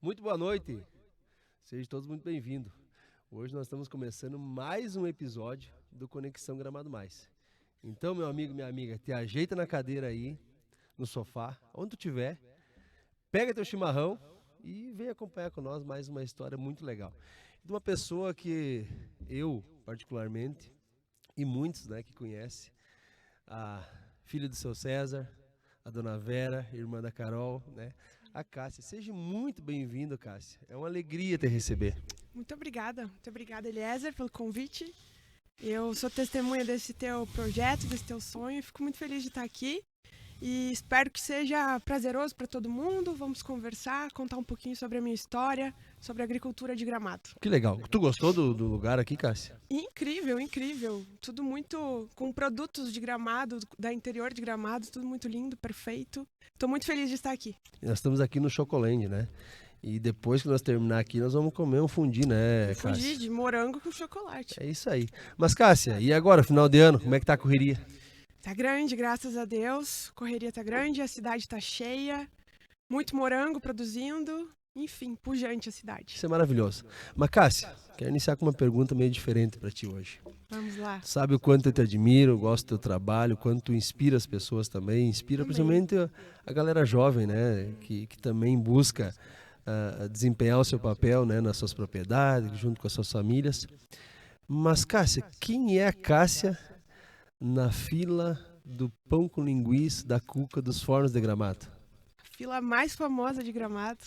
Muito boa noite, sejam todos muito bem-vindos. Hoje nós estamos começando mais um episódio do Conexão Gramado Mais. Então, meu amigo, minha amiga, te ajeita na cadeira aí, no sofá, onde tu tiver, pega teu chimarrão e vem acompanhar com nós mais uma história muito legal. De uma pessoa que eu, particularmente, e muitos, né, que conhecem, a filha do seu César, a dona Vera, irmã da Carol, né? A Cássia. Seja muito bem-vindo, Cássia. É uma alegria te receber. Muito obrigada, Eliezer, pelo convite. Eu sou testemunha desse teu projeto, desse teu sonho. Fico muito feliz de estar aqui e espero que seja prazeroso para todo mundo. Vamos conversar, contar um pouquinho sobre a minha história, sobre a agricultura de Gramado. Que legal. Tu gostou do lugar aqui, Cássia? Incrível, incrível. Tudo muito com produtos de Gramado, da interior de Gramado, tudo muito lindo, perfeito. Estou muito feliz de estar aqui. Nós estamos aqui no Chocolândia, né? E depois que nós terminar aqui, nós vamos comer um fundi, né, Cássia? Fundi de morango com chocolate. É isso aí. Mas, Cássia, e agora, final de ano, como é que tá a correria? Tá grande, graças a Deus. Correria tá grande, a cidade tá cheia. Muito morango produzindo. Enfim, pujante a cidade. Isso é maravilhoso. Mas, Cássia, quero iniciar com uma pergunta meio diferente para ti hoje. Vamos lá. Tu sabe o quanto eu te admiro, gosto do teu trabalho, o quanto tu inspira as pessoas também. Inspira principalmente a galera jovem, né? Que também busca desempenhar o seu papel, né, nas suas propriedades, junto com as suas famílias. Mas, Cássia, quem é a Cássia na fila do pão com linguiça da Cuca dos Fornos de Gramado? A fila mais famosa de Gramado.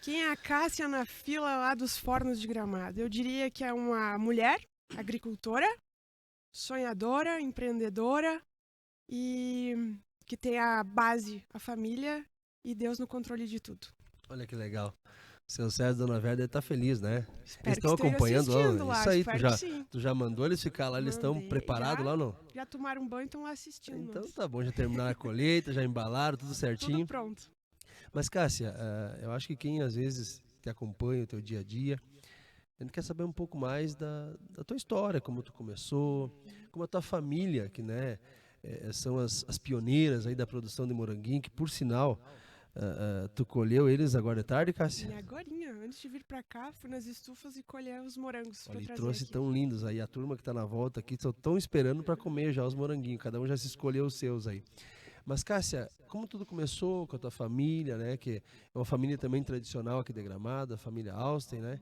Quem é a Cássia na fila lá dos Fornos de Gramado? Eu diria que é uma mulher, agricultora, sonhadora, empreendedora e que tem a base, a família e Deus no controle de tudo. Olha que legal. Seu César e Dona Vera devem estar felizes, né? Espero Eles estão que estejam acompanhando assistindo lá. lá. Isso aí, Espero que sim. tu já mandou eles ficar lá, eles estão Mandei, preparados lá, não? Já tomaram banho e estão lá assistindo. Então nós. tá bom, já terminaram a colheita, já embalaram, tudo certinho. Tudo pronto. Mas, Cássia, eu acho que quem às vezes te acompanha o teu dia a dia, a gente quer saber um pouco mais da tua história, como tu começou, como a tua família, que né, são as pioneiras aí da produção de moranguinho, que por sinal, tu colheu eles agora de tarde, Cássia? E agorinha, antes de vir pra cá, fui nas estufas e colher os morangos Olha, pra e trazer trouxe aqui. tão lindos aí, a turma que tá na volta aqui, estão esperando para comer já os moranguinhos, cada um já se escolheu os seus aí. Mas, Cássia, como tudo começou com a tua família, né? Que é uma família também tradicional aqui de Gramado, a família Austen, né?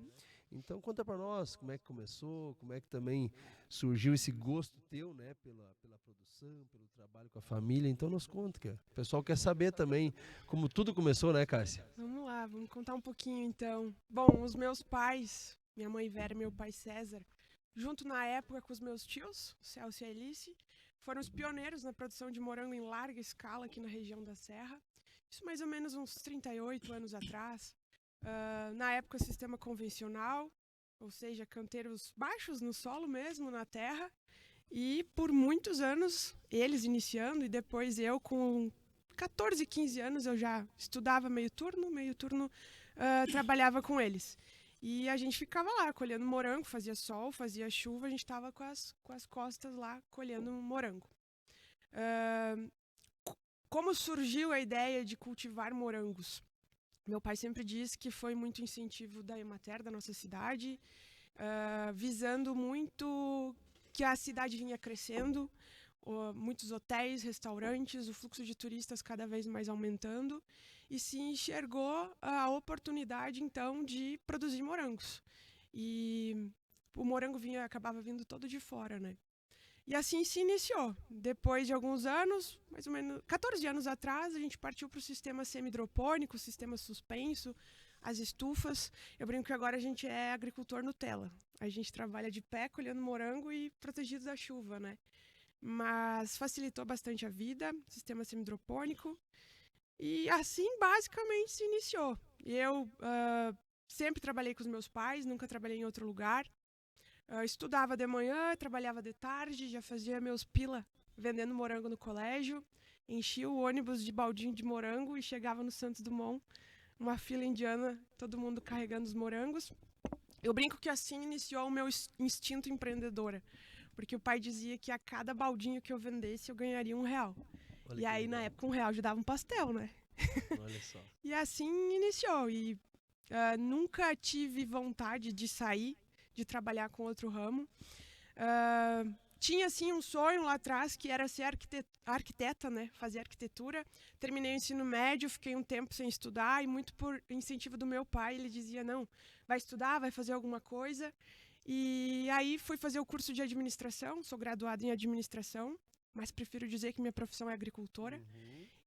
Então conta para nós como é que começou, como é que também surgiu esse gosto teu, né? Pela produção, pelo trabalho com a família. Então nos conta, que o pessoal quer saber também como tudo começou, né, Cássia? Vamos lá, vamos contar um pouquinho então. Bom, os meus pais, minha mãe Vera e meu pai César, junto na época com os meus tios, o Celso e a Alice, foram os pioneiros na produção de morango em larga escala aqui na região da Serra. Isso mais ou menos uns 38 anos atrás. Na época, sistema convencional, ou seja, canteiros baixos no solo mesmo, na terra. E por muitos anos, eles iniciando, e depois eu com 14, 15 anos, eu já estudava meio turno trabalhava com eles. E a gente ficava lá colhendo morango, fazia sol, fazia chuva, a gente estava com as costas lá colhendo morango. Como surgiu a ideia de cultivar morangos? Meu pai sempre disse que foi muito incentivo da Emater, da nossa cidade, visando muito que a cidade vinha crescendo, muitos hotéis, restaurantes, o fluxo de turistas cada vez mais aumentando, e se enxergou a oportunidade, então, de produzir morangos. E o morango acabava vindo todo de fora, né? E assim se iniciou. Depois de alguns anos, mais ou menos 14 anos atrás, a gente partiu para o sistema semi-hidropônico, sistema suspenso, as estufas. Eu brinco que agora a gente é agricultor Nutella. A gente trabalha de pé, colhendo morango e protegido da chuva, né? Mas facilitou bastante a vida, sistema semi-hidropônico. E assim, basicamente, se iniciou. Eu sempre trabalhei com os meus pais, nunca trabalhei em outro lugar. Estudava de manhã, trabalhava de tarde, já fazia meus pila vendendo morango no colégio. Enchia o ônibus de baldinho de morango e chegava no Santos Dumont, uma fila indiana, todo mundo carregando os morangos. Eu brinco que assim iniciou o meu instinto empreendedora, porque o pai dizia que a cada baldinho que eu vendesse eu ganharia R$1. Olha E aí, legal. na época, R$1 já dava um pastel, né? Olha só. E assim iniciou. E Nunca tive vontade de sair, de trabalhar com outro ramo. Tinha, sim, um sonho lá atrás, que era ser arquiteta, né? Fazer arquitetura. Terminei o ensino médio, fiquei um tempo sem estudar, e muito por incentivo do meu pai, ele dizia, não, vai estudar, vai fazer alguma coisa. E aí fui fazer o curso de administração, sou graduada em administração, mas prefiro dizer que minha profissão é agricultora.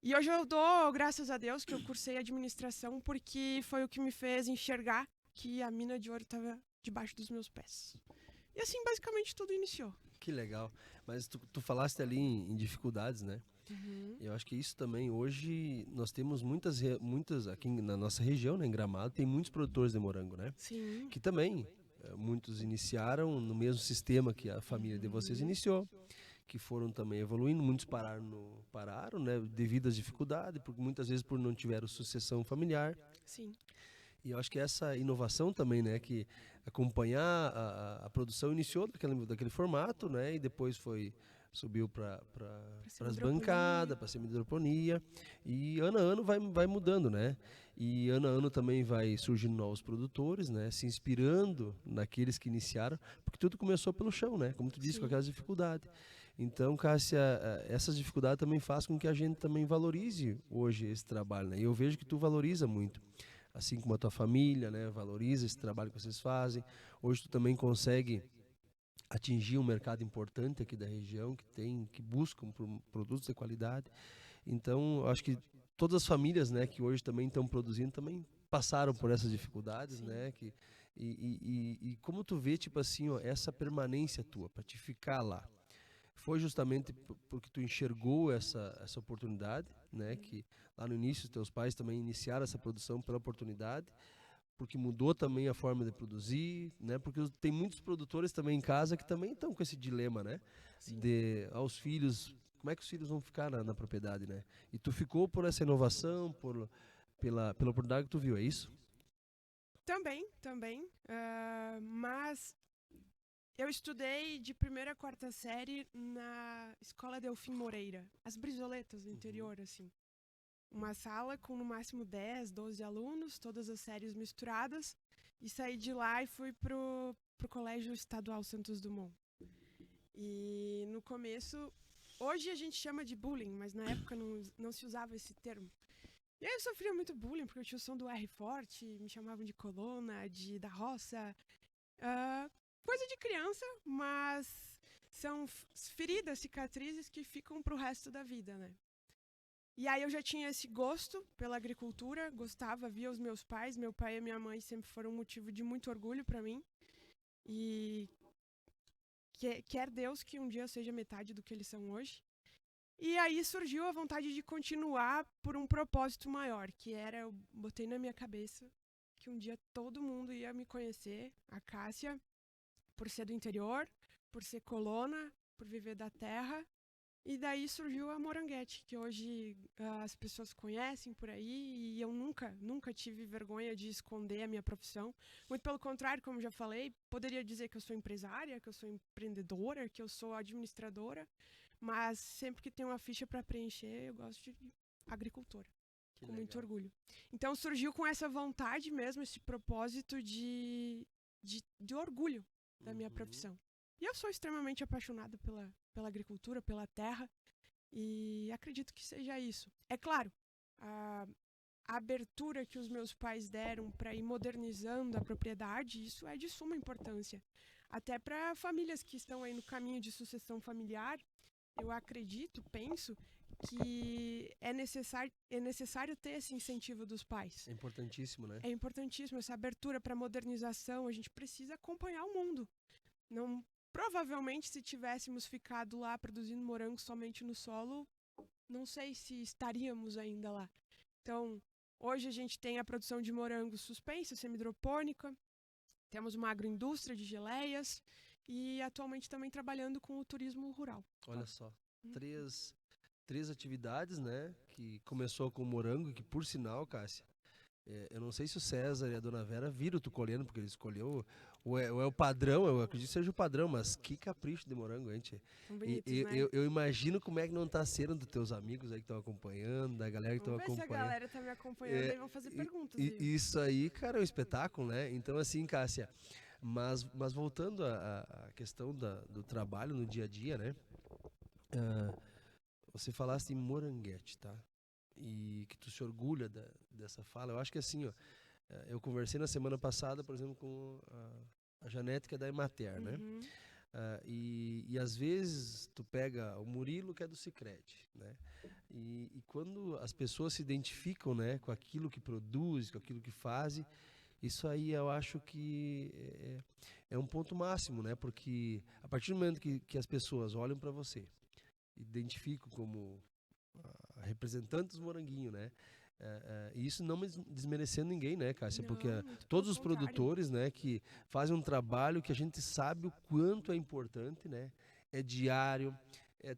E hoje eu dou graças a Deus que eu cursei administração, porque foi o que me fez enxergar que a mina de ouro estava debaixo dos meus pés. E assim, basicamente, tudo iniciou. Que legal. Mas tu falaste ali em dificuldades, né? Eu acho que isso também, hoje, nós temos muitas aqui na nossa região, né, em Gramado, tem muitos produtores de morango, né? Sim. Que também, muitos iniciaram no mesmo sistema que a família de vocês iniciou, que foram também evoluindo, muitos pararam, né, devido às dificuldades, porque muitas vezes por não tiveram sucessão familiar. Sim. E eu acho que essa inovação também, né, que acompanhar a produção iniciou daquele formato, né, e depois subiu para as bancadas, para a semi-hidroponia, e ano a ano vai mudando, né? E ano a ano também vai surgindo novos produtores, né, se inspirando naqueles que iniciaram, porque tudo começou pelo chão, né, como tu disse, Sim. com aquelas dificuldades. Então, Cássia, essas dificuldades também fazem com que a gente também valorize hoje esse trabalho, né? E eu vejo que tu valoriza muito, assim como a tua família, né, valoriza esse trabalho que vocês fazem. Hoje tu também consegue atingir um mercado importante aqui da região, que buscam por produtos de qualidade. Então, eu acho que todas as famílias, né, que hoje também estão produzindo, também passaram por essas dificuldades, Sim. né, e como tu vê, tipo assim, ó, essa permanência tua, para te ficar lá, foi justamente porque tu enxergou essa oportunidade, né, que lá no início teus pais também iniciaram essa produção pela oportunidade, porque mudou também a forma de produzir, né? Porque tem muitos produtores também em casa que também estão com esse dilema, né? Sim. De aos filhos, como é que os filhos vão ficar na propriedade, né? E tu ficou por essa inovação, pela oportunidade que tu viu, é isso? Também. Mas eu estudei de primeira a quarta série na Escola Delfim Moreira, as Brizoletas do interior, assim. Uma sala com no máximo 10, 12 alunos, todas as séries misturadas, e saí de lá e fui pro Colégio Estadual Santos Dumont. E no começo, hoje a gente chama de bullying, mas na época não se usava esse termo. E aí eu sofria muito bullying, porque eu tinha o som do R forte, me chamavam de colona, da roça. Coisa de criança, mas são feridas, cicatrizes que ficam pro resto da vida, né? E aí eu já tinha esse gosto pela agricultura, gostava, via os meus pais, meu pai e minha mãe sempre foram um motivo de muito orgulho para mim. E quer Deus que um dia eu seja metade do que eles são hoje. E aí surgiu a vontade de continuar por um propósito maior, que era, eu botei na minha cabeça que um dia todo mundo ia me conhecer, a Cássia, por ser do interior, por ser colona, por viver da terra. E daí surgiu a Moranguete, que hoje as pessoas conhecem por aí, e eu nunca tive vergonha de esconder a minha profissão. Muito pelo contrário, como já falei, poderia dizer que eu sou empresária, que eu sou empreendedora, que eu sou administradora, mas sempre que tem uma ficha para preencher, eu gosto de agricultora, com muito orgulho. Então surgiu com essa vontade mesmo, esse propósito de orgulho da minha profissão. E eu sou extremamente apaixonada pela agricultura, pela terra, e acredito que seja isso. É claro, a abertura que os meus pais deram para ir modernizando a propriedade, isso é de suma importância. Até para famílias que estão aí no caminho de sucessão familiar, eu acredito, penso, que é necessário ter esse incentivo dos pais. É importantíssimo, né? É importantíssimo essa abertura para modernização. A gente precisa acompanhar o mundo. Não, provavelmente, se tivéssemos ficado lá produzindo morango somente no solo, não sei se estaríamos ainda lá. Então, hoje a gente tem a produção de morango suspensa, semi-hidropônica, temos uma agroindústria de geleias e atualmente também trabalhando com o turismo rural. Olha só, três atividades, né? Que começou com o morango, que por sinal, Cássia, Eu não sei se o César e a Dona Vera viram tu colhendo, porque ele escolheu, ou é o padrão, eu acredito que seja o padrão, mas que capricho de morango, gente. São E bonitos, né? eu imagino como é que não tá sendo dos teus amigos aí que estão acompanhando, da galera que estão Vamos ver se a acompanhando. galera tá me acompanhando É, e vão fazer e- perguntas, viu? isso aí, cara, é um espetáculo, né? Então, assim, Cássia, mas voltando à questão do trabalho no dia a dia, né? Ah, você falaste em moranguete, tá? E que tu se orgulha dessa fala. Eu acho que assim, ó, eu conversei na semana passada, por exemplo, com a Janete, que é da Emater, né? Uhum. E às vezes tu pega o Murilo, que é do Sicredi, né? E quando as pessoas se identificam, né, com aquilo que produz, com aquilo que faz, isso aí eu acho que é um ponto máximo, né? Porque a partir do momento que as pessoas olham para você, identificam como representantes do Moranguinho, né? E isso não desmerecendo ninguém, né, Cássia? Porque Não, muito pelo todos os contrário. produtores, né, que fazem um trabalho que a gente sabe o quanto é importante, né? É diário,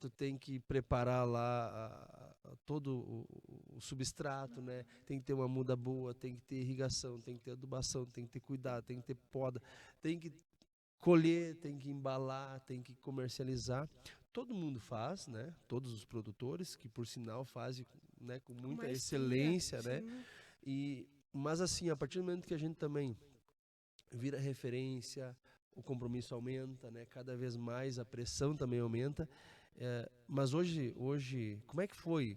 tu tem que preparar lá todo o substrato, né? Tem que ter uma muda boa, tem que ter irrigação, tem que ter adubação, tem que ter cuidado, tem que ter poda, tem que colher, tem que embalar, tem que comercializar. Todo mundo faz, né? Todos os produtores, que por sinal fazem, né, com Com muita maestria, excelência, né? sim. Mas assim, a partir do momento que a gente também vira referência, o compromisso aumenta, né? Cada vez mais a pressão também aumenta. Mas hoje, como é que foi?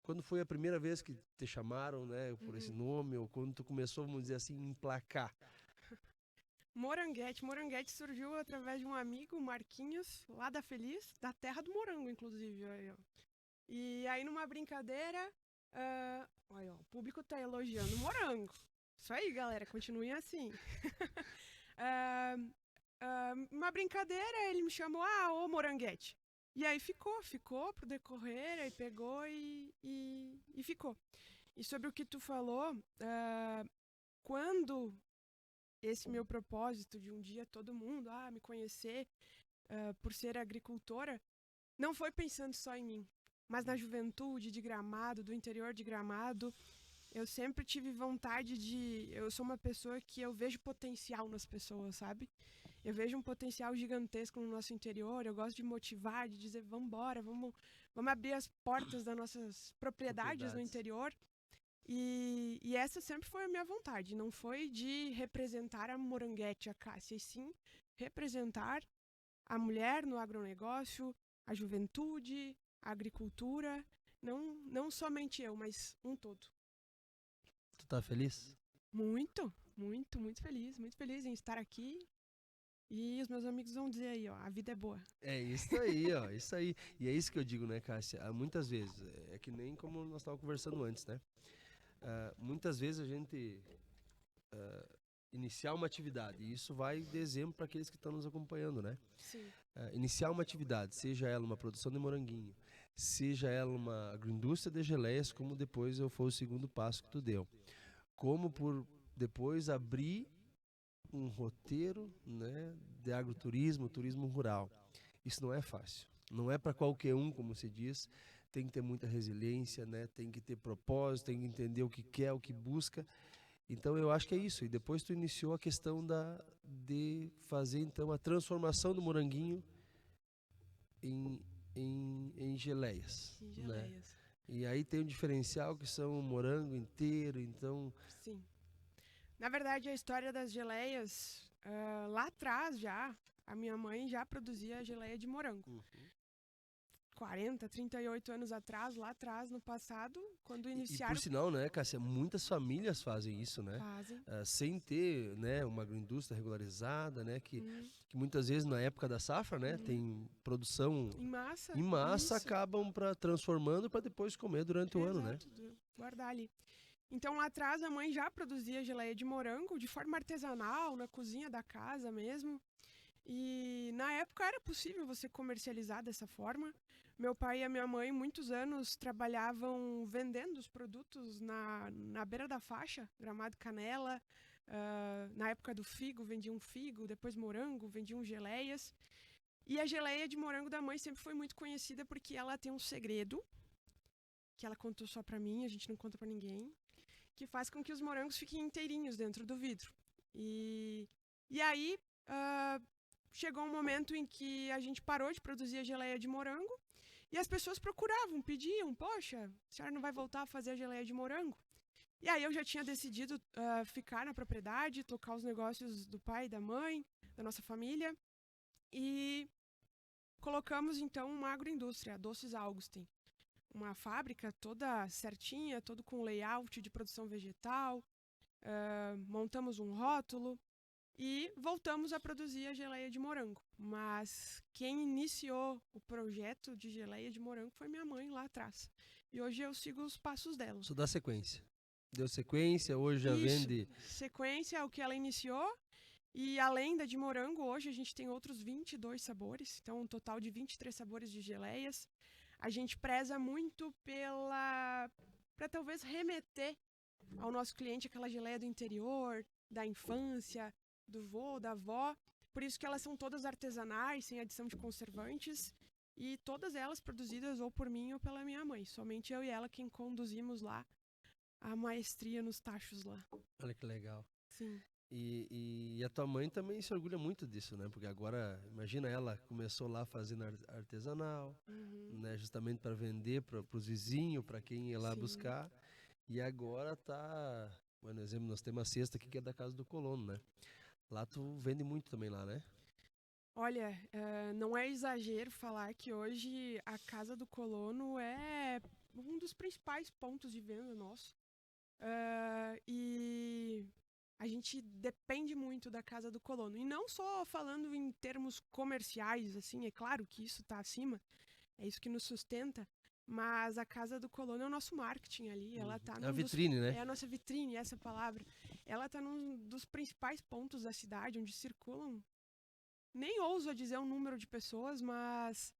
Quando foi a primeira vez que te chamaram, né, por esse Uhum. nome, ou quando tu começou, vamos dizer assim, emplacar? Moranguete. Moranguete surgiu através de um amigo, o Marquinhos, lá da Feliz, da terra do morango, inclusive. Aí, ó. E aí, numa brincadeira, olha, ó, o público tá elogiando o morango. Isso aí, galera, continuem assim. Ah, uma brincadeira, ele me chamou, ô Moranguete. E aí ficou pro decorrer, aí pegou e ficou. E sobre o que tu falou, quando esse meu propósito de um dia todo mundo me conhecer por ser agricultora, não foi pensando só em mim, mas na juventude de Gramado, do interior de Gramado. Eu sempre tive vontade de. Eu sou uma pessoa que eu vejo potencial nas pessoas, sabe? Eu vejo um potencial gigantesco no nosso interior. Eu gosto de motivar, de dizer, vamos embora, vamos abrir as portas das nossas propriedades no Propriedades. interior. E essa sempre foi a minha vontade. Não foi de representar a Moranguete, a Cássia, e sim representar a mulher no agronegócio, a juventude, a agricultura. Não somente eu, mas um todo. Tu tá feliz? Muito, muito, muito feliz em estar aqui. E os meus amigos vão dizer aí, ó, a vida é boa. É isso aí, ó, isso aí. E é isso que eu digo, né, Cássia? Muitas vezes, é que nem como nós estávamos conversando antes, né? Muitas vezes a gente iniciar uma atividade, e isso vai de exemplo para aqueles que estão nos acompanhando, né? Sim. Iniciar uma atividade, seja ela uma produção de moranguinho, seja ela uma agroindústria de geleias, como depois foi o segundo passo que tu deu. Como por depois abrir um roteiro, né, de agroturismo, turismo rural. Isso não é fácil. Não é para qualquer um, como se diz. Tem que ter muita resiliência, né? Tem que ter propósito, tem que entender o que quer, o que busca. Então eu acho que é isso. E depois tu iniciou a questão de fazer então a transformação do moranguinho em, em geleias, Em né? geleias. E aí tem um diferencial que são o morango inteiro, então... Sim. Na verdade, a história das geleias, lá atrás já, a minha mãe já produzia geleia de morango. 40, 38 anos atrás, lá atrás, no passado, quando E por iniciaram, sinal, né, Cássia, muitas famílias fazem isso, né? fazem. Sem ter, né, uma agroindústria regularizada, né, Hum, que muitas vezes na época da safra, né, uhum. tem produção Em massa, em massa, isso. acabam transformando para depois comer durante o ano, né? Exato, guardar ali. Então, lá atrás, a mãe já produzia geleia de morango de forma artesanal, na cozinha da casa mesmo. E na época era possível você comercializar dessa forma. Meu pai e a minha mãe, muitos anos, trabalhavam vendendo os produtos na beira da faixa, Gramado Canela. Na época do figo, vendiam figo, depois morango, vendiam geleias. E a geleia de morango da mãe sempre foi muito conhecida porque ela tem um segredo, que ela contou só pra mim, a gente não conta pra ninguém, que faz com que os morangos fiquem inteirinhos dentro do vidro. E aí, chegou um momento em que a gente parou de produzir a geleia de morango e as pessoas procuravam, pediam, poxa, a senhora não vai voltar a fazer a geleia de morango? E aí eu já tinha decidido ficar na propriedade, tocar os negócios do pai e da mãe, da nossa família, e colocamos então uma agroindústria, a Doces Augustin. Uma fábrica toda certinha, todo com layout de produção vegetal, montamos um rótulo e voltamos a produzir a geleia de morango. Mas quem iniciou o projeto de geleia de morango foi minha mãe lá atrás. E hoje eu sigo os passos dela. Isso dá sequência. Deu sequência, hoje já vende... Sequência é o que ela iniciou. E além da de morango, hoje a gente tem outros 22 sabores. Então, um total de 23 sabores de geleias. A gente preza muito para talvez remeter ao nosso cliente aquela geleia do interior, da infância, do vô, da avó. Por isso que elas são todas artesanais, sem adição de conservantes. E todas elas produzidas ou por mim ou pela minha mãe. Somente eu e ela quem conduzimos lá a maestria nos tachos lá. Olha que legal. Sim. E a tua mãe também se orgulha muito disso, né? Porque agora, imagina, ela começou lá fazendo artesanal, né? Justamente para vender para os vizinhos, para quem ia lá buscar. E agora tá... Por exemplo, nós temos a cesta aqui que é da Casa do Colono, né? Lá tu vende muito também lá, né? Olha, não é exagero falar que hoje a Casa do Colono é um dos principais pontos de venda nosso. E a gente depende muito da Casa do Colono. E não só falando em termos comerciais, assim, é claro que isso está acima, é isso que nos sustenta, mas a Casa do Colono é o nosso marketing ali. Ela tá é a vitrine, né? É a nossa vitrine, essa palavra. Ela está num dos principais pontos da cidade, onde circulam, nem ouso a dizer um número de pessoas, mas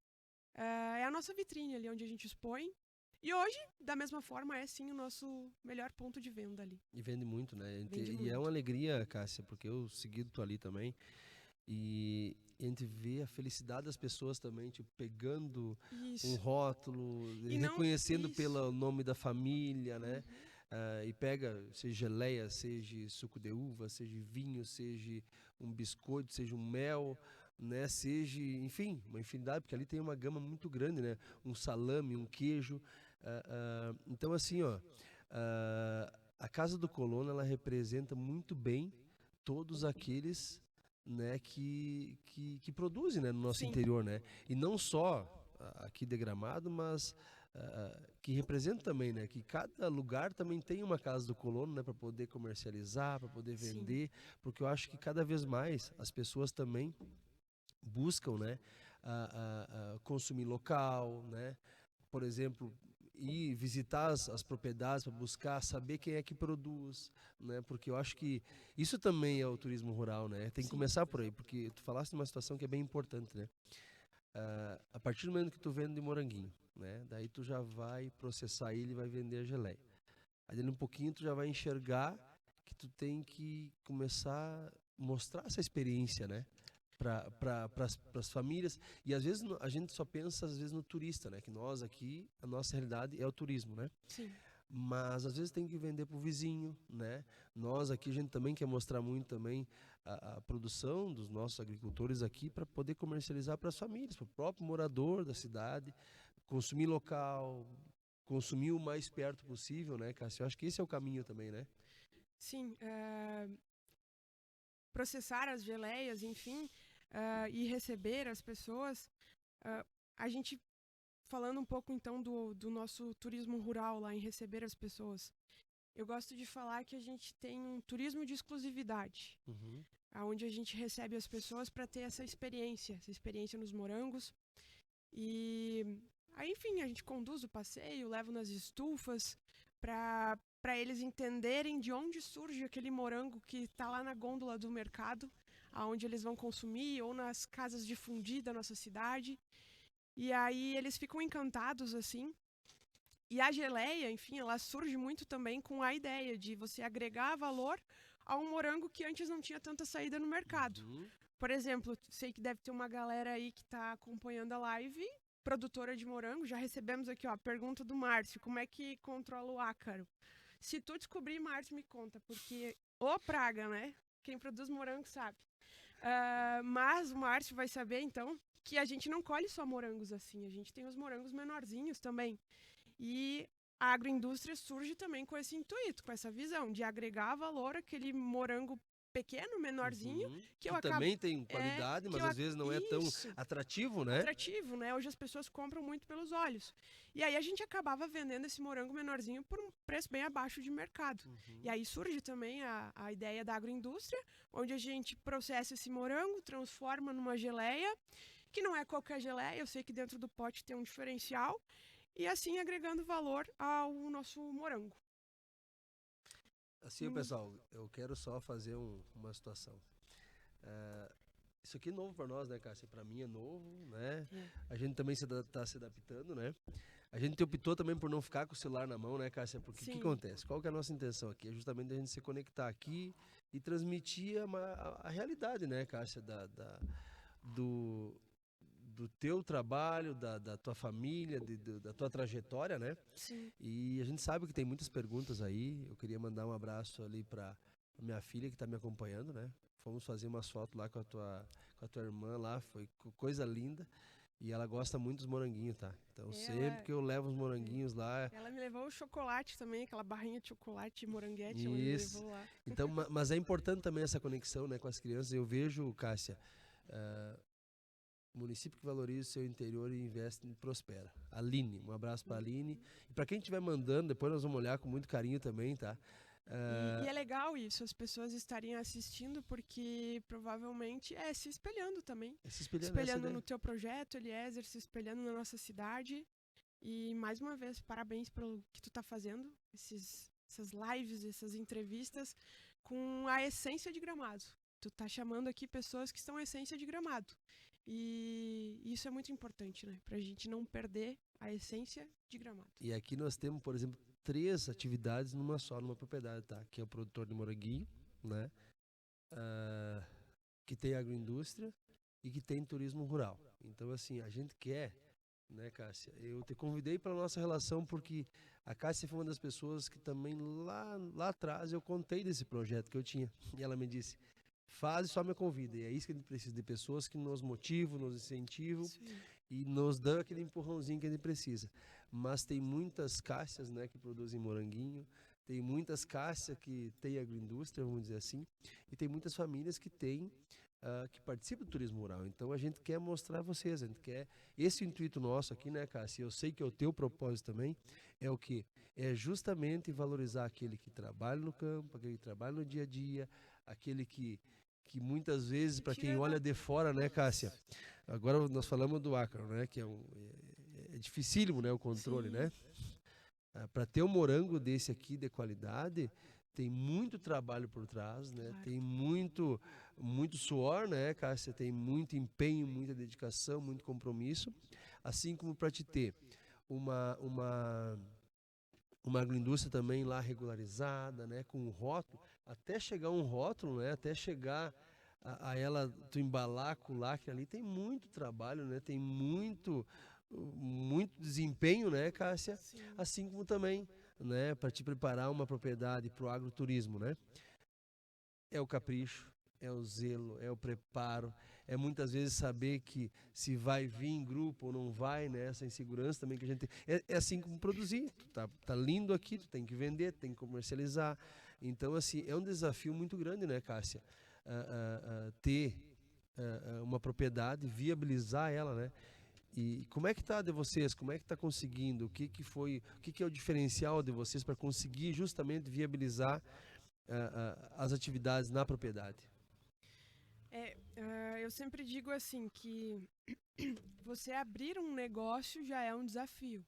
é a nossa vitrine ali, onde a gente expõe. E hoje, da mesma forma, é sim o nosso melhor ponto de venda ali. E vende muito, né? Vende muito. E é uma alegria, Cássia, porque eu seguido tô ali também. E a gente vê a felicidade das pessoas também, tipo, pegando um rótulo, reconhecendo pelo nome da família, né? E pega, seja geleia, seja suco de uva, seja vinho, seja um biscoito, seja um mel, né? Seja, enfim, uma infinidade, porque ali tem uma gama muito grande, né? Um salame, um queijo. Então, assim, ó, a Casa do Colono, ela representa muito bem todos aqueles, né, que produzem, né, no nosso interior, né? E não só aqui de Gramado, mas que representa também, né, que cada lugar também tem uma Casa do Colono, né, para poder comercializar, para poder vender, porque eu acho que cada vez mais as pessoas também buscam, né, consumir local, né? Por exemplo, ir visitar as propriedades para buscar saber quem é que produz, né? Porque eu acho que isso também é o turismo rural, né? Tem que começar por aí, porque tu falaste de uma situação que é bem importante, né? A partir do momento que tu vende moranguinho, né? Daí tu já vai processar ele e vai vender a geleia. Aí dali um pouquinho tu já vai enxergar que tu tem que começar a mostrar essa experiência, né? Para as famílias. E às vezes a gente só pensa às vezes no turista, né? Que nós aqui, a nossa realidade é o turismo, né? Sim. Mas às vezes tem que vender para o vizinho, né? Nós aqui a gente também quer mostrar muito também a produção dos nossos agricultores aqui para poder comercializar para as famílias, para o próprio morador da cidade, consumir local, consumir o mais perto possível, né, Cássio? Eu acho que esse é o caminho também, né? Sim, processar as geleias, enfim, e receber as pessoas. A gente, falando um pouco então do nosso turismo rural lá em receber as pessoas, eu gosto de falar que a gente tem um turismo de exclusividade, onde a gente recebe as pessoas para ter essa experiência nos morangos. E aí, enfim, a gente conduz o passeio, leva nas estufas para eles entenderem de onde surge aquele morango que está lá na gôndola do mercado, aonde eles vão consumir, ou nas casas de fundi da nossa cidade. E aí eles ficam encantados, assim. E a geleia, enfim, ela surge muito também com a ideia de você agregar valor a um morango que antes não tinha tanta saída no mercado. Por exemplo, sei que deve ter uma galera aí que está acompanhando a live, produtora de morango. Já recebemos aqui, ó, a pergunta do Márcio: como é que controla o ácaro? Se tu descobrir, Márcio, me conta, porque ô praga, né? Quem produz morango sabe. Mas o Márcio vai saber, então, que a gente não colhe só morangos assim, a gente tem os morangos menorzinhos também. E a agroindústria surge também com esse intuito, com essa visão de agregar valor àquele morango pequeno, menorzinho, que eu acabo... também tem qualidade, mas às vezes não é tão atrativo, né? Atrativo, né? Hoje as pessoas compram muito pelos olhos. E aí a gente acabava vendendo esse morango menorzinho por um preço bem abaixo de mercado. E aí surge também a ideia da agroindústria, onde a gente processa esse morango, transforma numa geleia, que não é qualquer geleia, eu sei que dentro do pote tem um diferencial, e assim agregando valor ao nosso morango. Assim, pessoal, eu quero só fazer uma situação. Isso aqui é novo para nós, né, Cássia? Para mim é novo, né? A gente também está se adaptando, né? A gente optou também por não ficar com o celular na mão, né, Cássia? Porque o que acontece? Qual que é a nossa intenção aqui? É justamente a gente se conectar aqui e transmitir a realidade, né, Cássia? Do teu trabalho, da tua família, da tua trajetória, né? Sim. E a gente sabe que tem muitas perguntas aí. Eu queria mandar um abraço ali para minha filha que está me acompanhando, né? Fomos fazer umas fotos lá com a tua irmã lá, foi coisa linda. E ela gosta muito dos moranguinhos, tá? Então sempre que eu levo os moranguinhos lá... Ela me levou o chocolate também, aquela barrinha de chocolate moranguete, Isso. ela me levou lá. Então, mas é importante também essa conexão, né, com as crianças. Eu vejo, Cássia, município que valoriza o seu interior e investe e prospera. Aline, um abraço para a Aline. E para quem estiver mandando, depois nós vamos olhar com muito carinho também, tá? E é legal isso, as pessoas estarem assistindo, porque provavelmente se espelhando também. Se espelhando no teu projeto, Eliezer, se espelhando na nossa cidade. E mais uma vez, parabéns pelo que tu tá fazendo, essas lives, essas entrevistas com a essência de Gramado. Tu tá chamando aqui pessoas que estão a essência de Gramado. E isso é muito importante, né? Pra gente não perder a essência de Gramado. E aqui nós temos, por exemplo, 3 atividades numa propriedade, tá? Que é o produtor de moranguinho, né? Que tem agroindústria e que tem turismo rural. Então, assim, a gente quer, né, Cássia? Eu te convidei para nossa relação porque a Cássia foi uma das pessoas que também lá atrás eu contei desse projeto que eu tinha. E ela me disse, faz e só me convida. E é isso que a gente precisa, de pessoas que nos motivam, nos incentivam. Sim. E nos dão aquele empurrãozinho que a gente precisa. Mas tem muitas Cássias, né, que produzem moranguinho, tem muitas Cássias que têm agroindústria, vamos dizer assim, e tem muitas famílias que que participam do turismo rural. Então a gente quer mostrar a vocês, a gente quer esse intuito nosso aqui, né, Cássia? Eu sei que é o teu propósito também, é o quê? É justamente valorizar aquele que trabalha no campo, aquele que trabalha no dia a dia, aquele que muitas vezes, para quem olha de fora, né, Cássia? Agora nós falamos do ácaro, né, que é dificílimo, né, o controle, né? Para ter um morango desse aqui de qualidade, tem muito trabalho por trás, né? Claro. Tem muito suor, né, Cássia? Tem muito empenho, muita dedicação, muito compromisso, assim como para te ter uma agroindústria também lá regularizada, né, com um rótulo, até chegar um rótulo, né, até chegar a ela, tu embalar com o lacre ali, tem muito trabalho, né, tem muito desempenho, né, Cássia? Sim. Assim como também, né, para te preparar uma propriedade para o agroturismo, né? É o capricho, é o zelo, é o preparo, é muitas vezes saber que se vai vir em grupo ou não vai, né? Essa insegurança também que a gente tem. É assim como produzir. Tu tá lindo aqui, tu tem que vender, tem que comercializar. Então, assim, é um desafio muito grande, né, Cássia? Ter uma propriedade, viabilizar ela, né? E como é que tá de vocês? Como é que tá conseguindo? O que é o diferencial de vocês para conseguir justamente viabilizar as atividades na propriedade? Eu sempre digo assim que você abrir um negócio já é um desafio,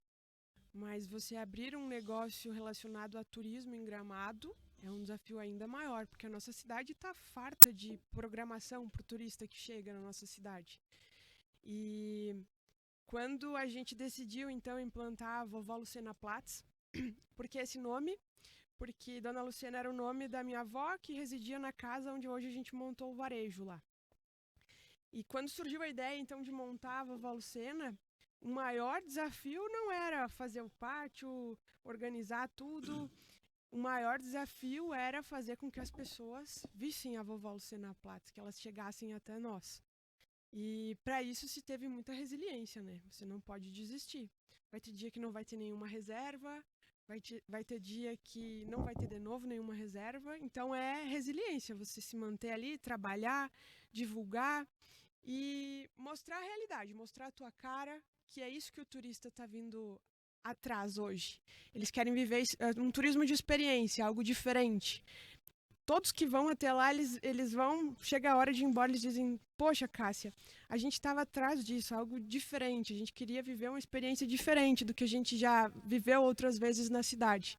mas você abrir um negócio relacionado a turismo em Gramado é um desafio ainda maior, porque a nossa cidade está farta de programação para o turista que chega na nossa cidade. E quando a gente decidiu então implantar a Vovó Lucena Platz, por que esse nome? Porque Dona Lucena era o nome da minha avó, que residia na casa onde hoje a gente montou o varejo lá. E quando surgiu a ideia, então, de montar a Vovó Lucena, o maior desafio não era fazer o pátio, organizar tudo. o maior desafio era fazer com que as pessoas vissem a vovó Lucena Platts, que elas chegassem até nós. E para isso se teve muita resiliência, né? Você não pode desistir. Vai ter dia que não vai ter nenhuma reserva, vai ter dia que não vai ter de novo nenhuma reserva. Então é resiliência, você se manter ali, trabalhar, divulgar e mostrar a realidade, mostrar a tua cara, que é isso que o turista está vindo atrás hoje. Eles querem viver um turismo de experiência, algo diferente. Todos que vão até lá, eles vão, chega a hora de ir embora, eles dizem, poxa, Cássia, a gente estava atrás disso, algo diferente, a gente queria viver uma experiência diferente do que a gente já viveu outras vezes na cidade.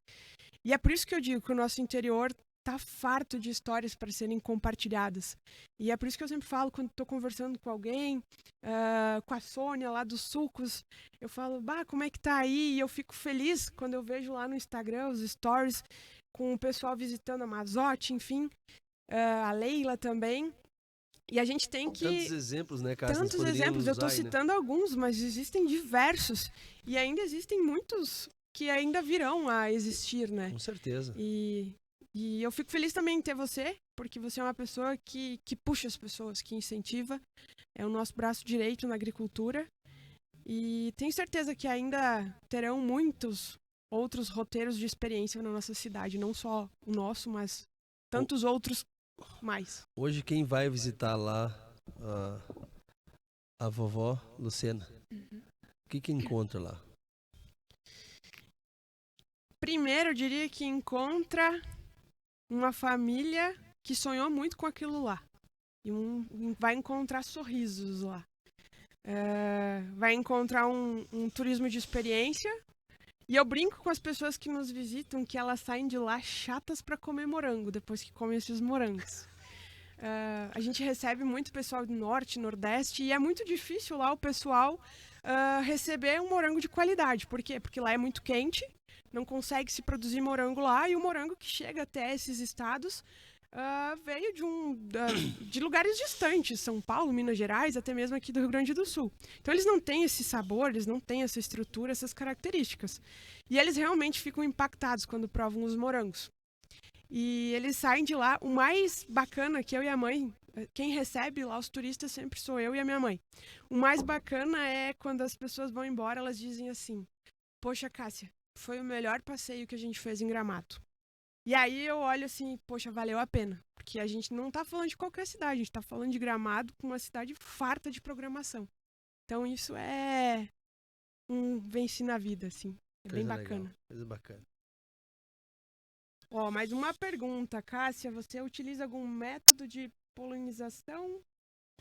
E é por isso que eu digo que o nosso interior tá farto de histórias para serem compartilhadas. E é por isso que eu sempre falo, quando estou conversando com alguém, com a Sônia lá dos Sucos, eu falo, bah, como é que tá aí? E eu fico feliz quando eu vejo lá no Instagram os stories com o pessoal visitando a Mazote, enfim, a Leila também. E a gente tem que... Tantos exemplos, né, Cássia? Tantos exemplos, eu estou citando alguns, mas existem diversos. E ainda existem muitos que ainda virão a existir, né? Com certeza. E eu fico feliz também em ter você, porque você é uma pessoa que puxa as pessoas, que incentiva. É o nosso braço direito na agricultura. E tenho certeza que ainda terão muitos outros roteiros de experiência na nossa cidade. Não só o nosso, mas tantos outros mais. Hoje quem vai visitar lá a vovó Lucena, o que encontra lá? Primeiro, eu diria que encontra uma família que sonhou muito com aquilo lá. E vai encontrar sorrisos lá. Vai encontrar um turismo de experiência. E eu brinco com as pessoas que nos visitam que elas saem de lá chatas para comer morango, depois que comem esses morangos. A gente recebe muito pessoal do norte, nordeste, e é muito difícil lá o pessoal receber um morango de qualidade. Por quê? Porque lá é muito quente, não consegue se produzir morango lá, e o morango que chega até esses estados veio de lugares distantes, São Paulo, Minas Gerais, até mesmo aqui do Rio Grande do Sul. Então eles não têm esse sabor, eles não têm essa estrutura, essas características. E eles realmente ficam impactados quando provam os morangos. E eles saem de lá, o mais bacana que eu e a mãe, quem recebe lá os turistas sempre sou eu e a minha mãe. O mais bacana é quando as pessoas vão embora, elas dizem assim, poxa, Cássia, foi o melhor passeio que a gente fez em Gramado. E aí eu olho assim, poxa, valeu a pena. Porque a gente não tá falando de qualquer cidade, a gente tá falando de Gramado, com uma cidade farta de programação. Então isso é vence na vida, assim. É bem bacana. Legal, coisa bacana. Ó, mais uma pergunta, Cássia. Você utiliza algum método de polinização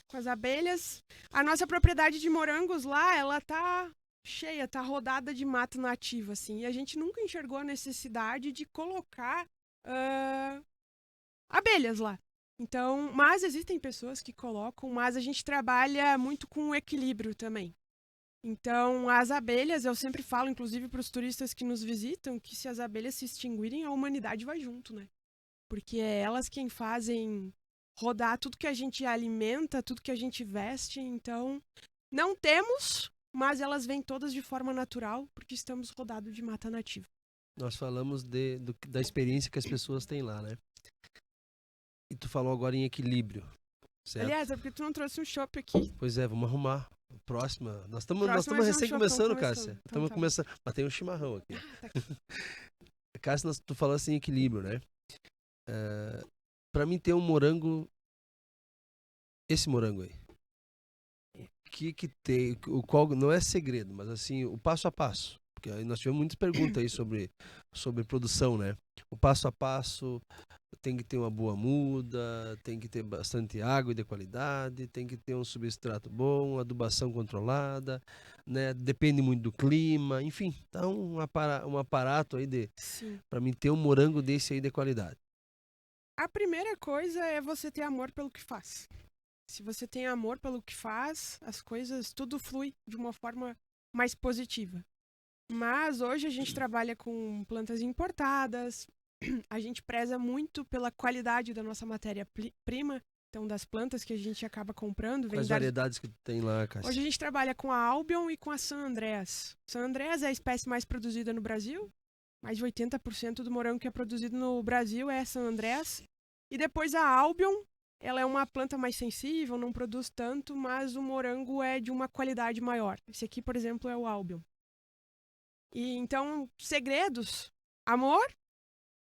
com as abelhas? A nossa propriedade de morangos lá, ela tá cheia, tá rodada de mato nativo, assim. E a gente nunca enxergou a necessidade de colocar abelhas lá. Então, mas existem pessoas que colocam, mas a gente trabalha muito com equilíbrio também. Então, as abelhas, eu sempre falo, inclusive para os turistas que nos visitam, que se as abelhas se extinguirem, a humanidade vai junto, né? Porque é elas quem fazem rodar tudo que a gente alimenta, tudo que a gente veste. Então, não temos, mas elas vêm todas de forma natural, porque estamos rodados de mata nativa. Nós falamos da experiência que as pessoas têm lá, né? E tu falou agora em equilíbrio, certo? Aliás, é porque tu não trouxe um chopp aqui. Pois é, vamos arrumar. Próxima. Nós estamos recém show, começando, Cássia. Então Estamos tá começando. Mas tem um chimarrão aqui. Tá aqui. Cássia, tu falou assim, equilíbrio, né? Pra mim ter um morango. Esse morango aí. Que tem. O qual não é segredo, mas assim, o passo a passo. Porque aí nós tivemos muitas perguntas aí sobre produção, né? O passo a passo. Tem que ter uma boa muda, tem que ter bastante água de qualidade, tem que ter um substrato bom, adubação controlada, né? Depende muito do clima, enfim, tá um aparato aí para mim ter um morango desse aí de qualidade. A primeira coisa é você ter amor pelo que faz. Se você tem amor pelo que faz, as coisas, tudo flui de uma forma mais positiva. Mas hoje a gente trabalha com plantas importadas, a gente preza muito pela qualidade da nossa matéria-prima, então das plantas que a gente acaba comprando. Quais variedades que tem lá, Cássia? Hoje a gente trabalha com a Albion e com a San Andreas. San Andreas é a espécie mais produzida no Brasil, Mais de 80% do morango que é produzido no Brasil é San Andrés. E depois a Albion, ela é uma planta mais sensível, não produz tanto, mas o morango é de uma qualidade maior. Esse aqui, por exemplo, é o Albion. E então, segredos: amor,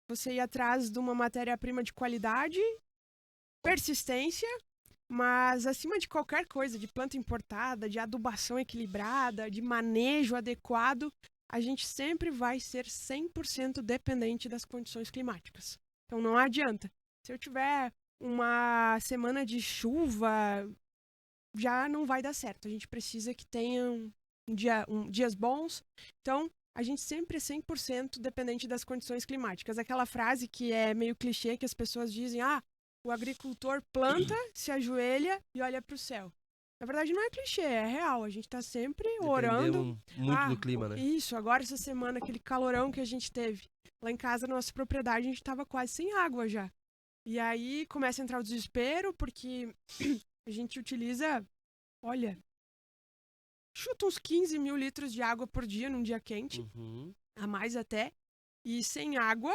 você ir atrás de uma matéria-prima de qualidade, persistência, mas acima de qualquer coisa, de planta importada, de adubação equilibrada, de manejo adequado, a gente sempre vai ser 100% dependente das condições climáticas. Então não adianta. Se eu tiver uma semana de chuva, já não vai dar certo. A gente precisa que tenham dias bons. Então, a gente sempre é 100% dependente das condições climáticas. Aquela frase que é meio clichê, que as pessoas dizem, o agricultor planta, se ajoelha e olha para o céu. Na verdade, não é clichê, é real. A gente está sempre orando. Muito do clima, né? Isso, agora essa semana, aquele calorão que a gente teve. Lá em casa, na nossa propriedade, a gente estava quase sem água já. E aí começa a entrar o desespero, porque a gente utiliza, olha, chuta uns 15 mil litros de água por dia num dia quente, a mais até. E sem água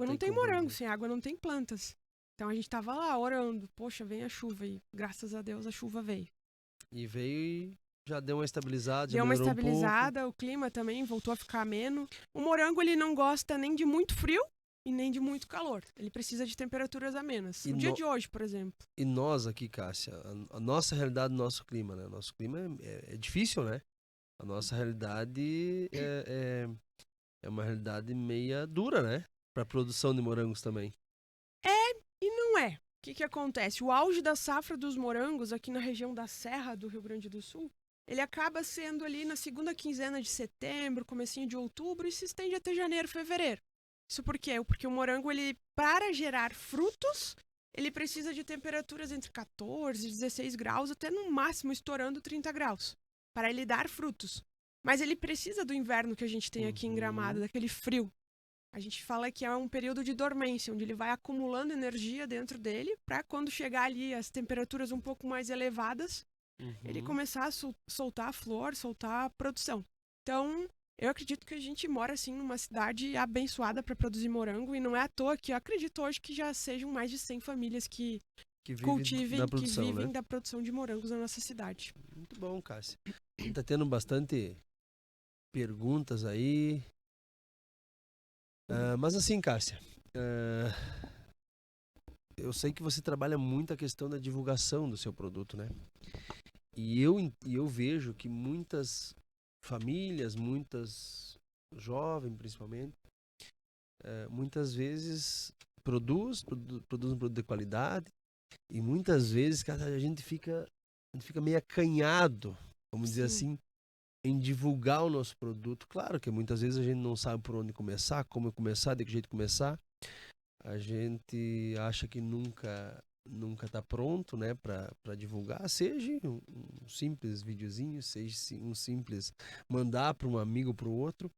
não tem morango, sem água não tem plantas. Então a gente tava lá orando, poxa, vem a chuva, e graças a Deus a chuva veio. E veio e já deu uma estabilizada, Deu uma estabilizada, o clima também voltou a ficar ameno. O morango, ele não gosta nem de muito frio e nem de muito calor. Ele precisa de temperaturas amenas. O dia de hoje, por exemplo. E nós aqui, Cássia, a nossa realidade, o nosso clima, né? Nosso clima é difícil, né? A nossa realidade é uma realidade meia dura, né? Para produção de morangos também. E não é. O que acontece? O auge da safra dos morangos aqui na região da Serra do Rio Grande do Sul, ele acaba sendo ali na segunda quinzena de setembro, comecinho de outubro, e se estende até janeiro, fevereiro. Isso por quê? Porque o morango, ele, para gerar frutos, ele precisa de temperaturas entre 14 e 16 graus, até no máximo estourando 30 graus, para ele dar frutos. Mas ele precisa do inverno que a gente tem aqui em Gramado, daquele frio. A gente fala que é um período de dormência, onde ele vai acumulando energia dentro dele, para quando chegar ali as temperaturas um pouco mais elevadas, ele começar a soltar a flor, soltar a produção. Então, eu acredito que a gente mora, assim, numa cidade abençoada para produzir morango, e não é à toa que eu acredito hoje que já sejam mais de 100 famílias que cultivem, que vivem da produção de morangos na nossa cidade. Muito bom, Cássia. A gente tá tendo bastante perguntas aí. Mas assim, Cássia, eu sei que você trabalha muito a questão da divulgação do seu produto, né? E eu vejo que muitas famílias, muitas jovens principalmente, muitas vezes produzem um produto de qualidade, e muitas vezes, cara, a gente fica meio acanhado, vamos dizer assim, em divulgar o nosso produto. Claro que muitas vezes a gente não sabe por onde começar, como começar, de que jeito começar. A gente acha que nunca está pronto, né, para divulgar, seja um simples videozinho, seja um simples mandar para um amigo, para o outro.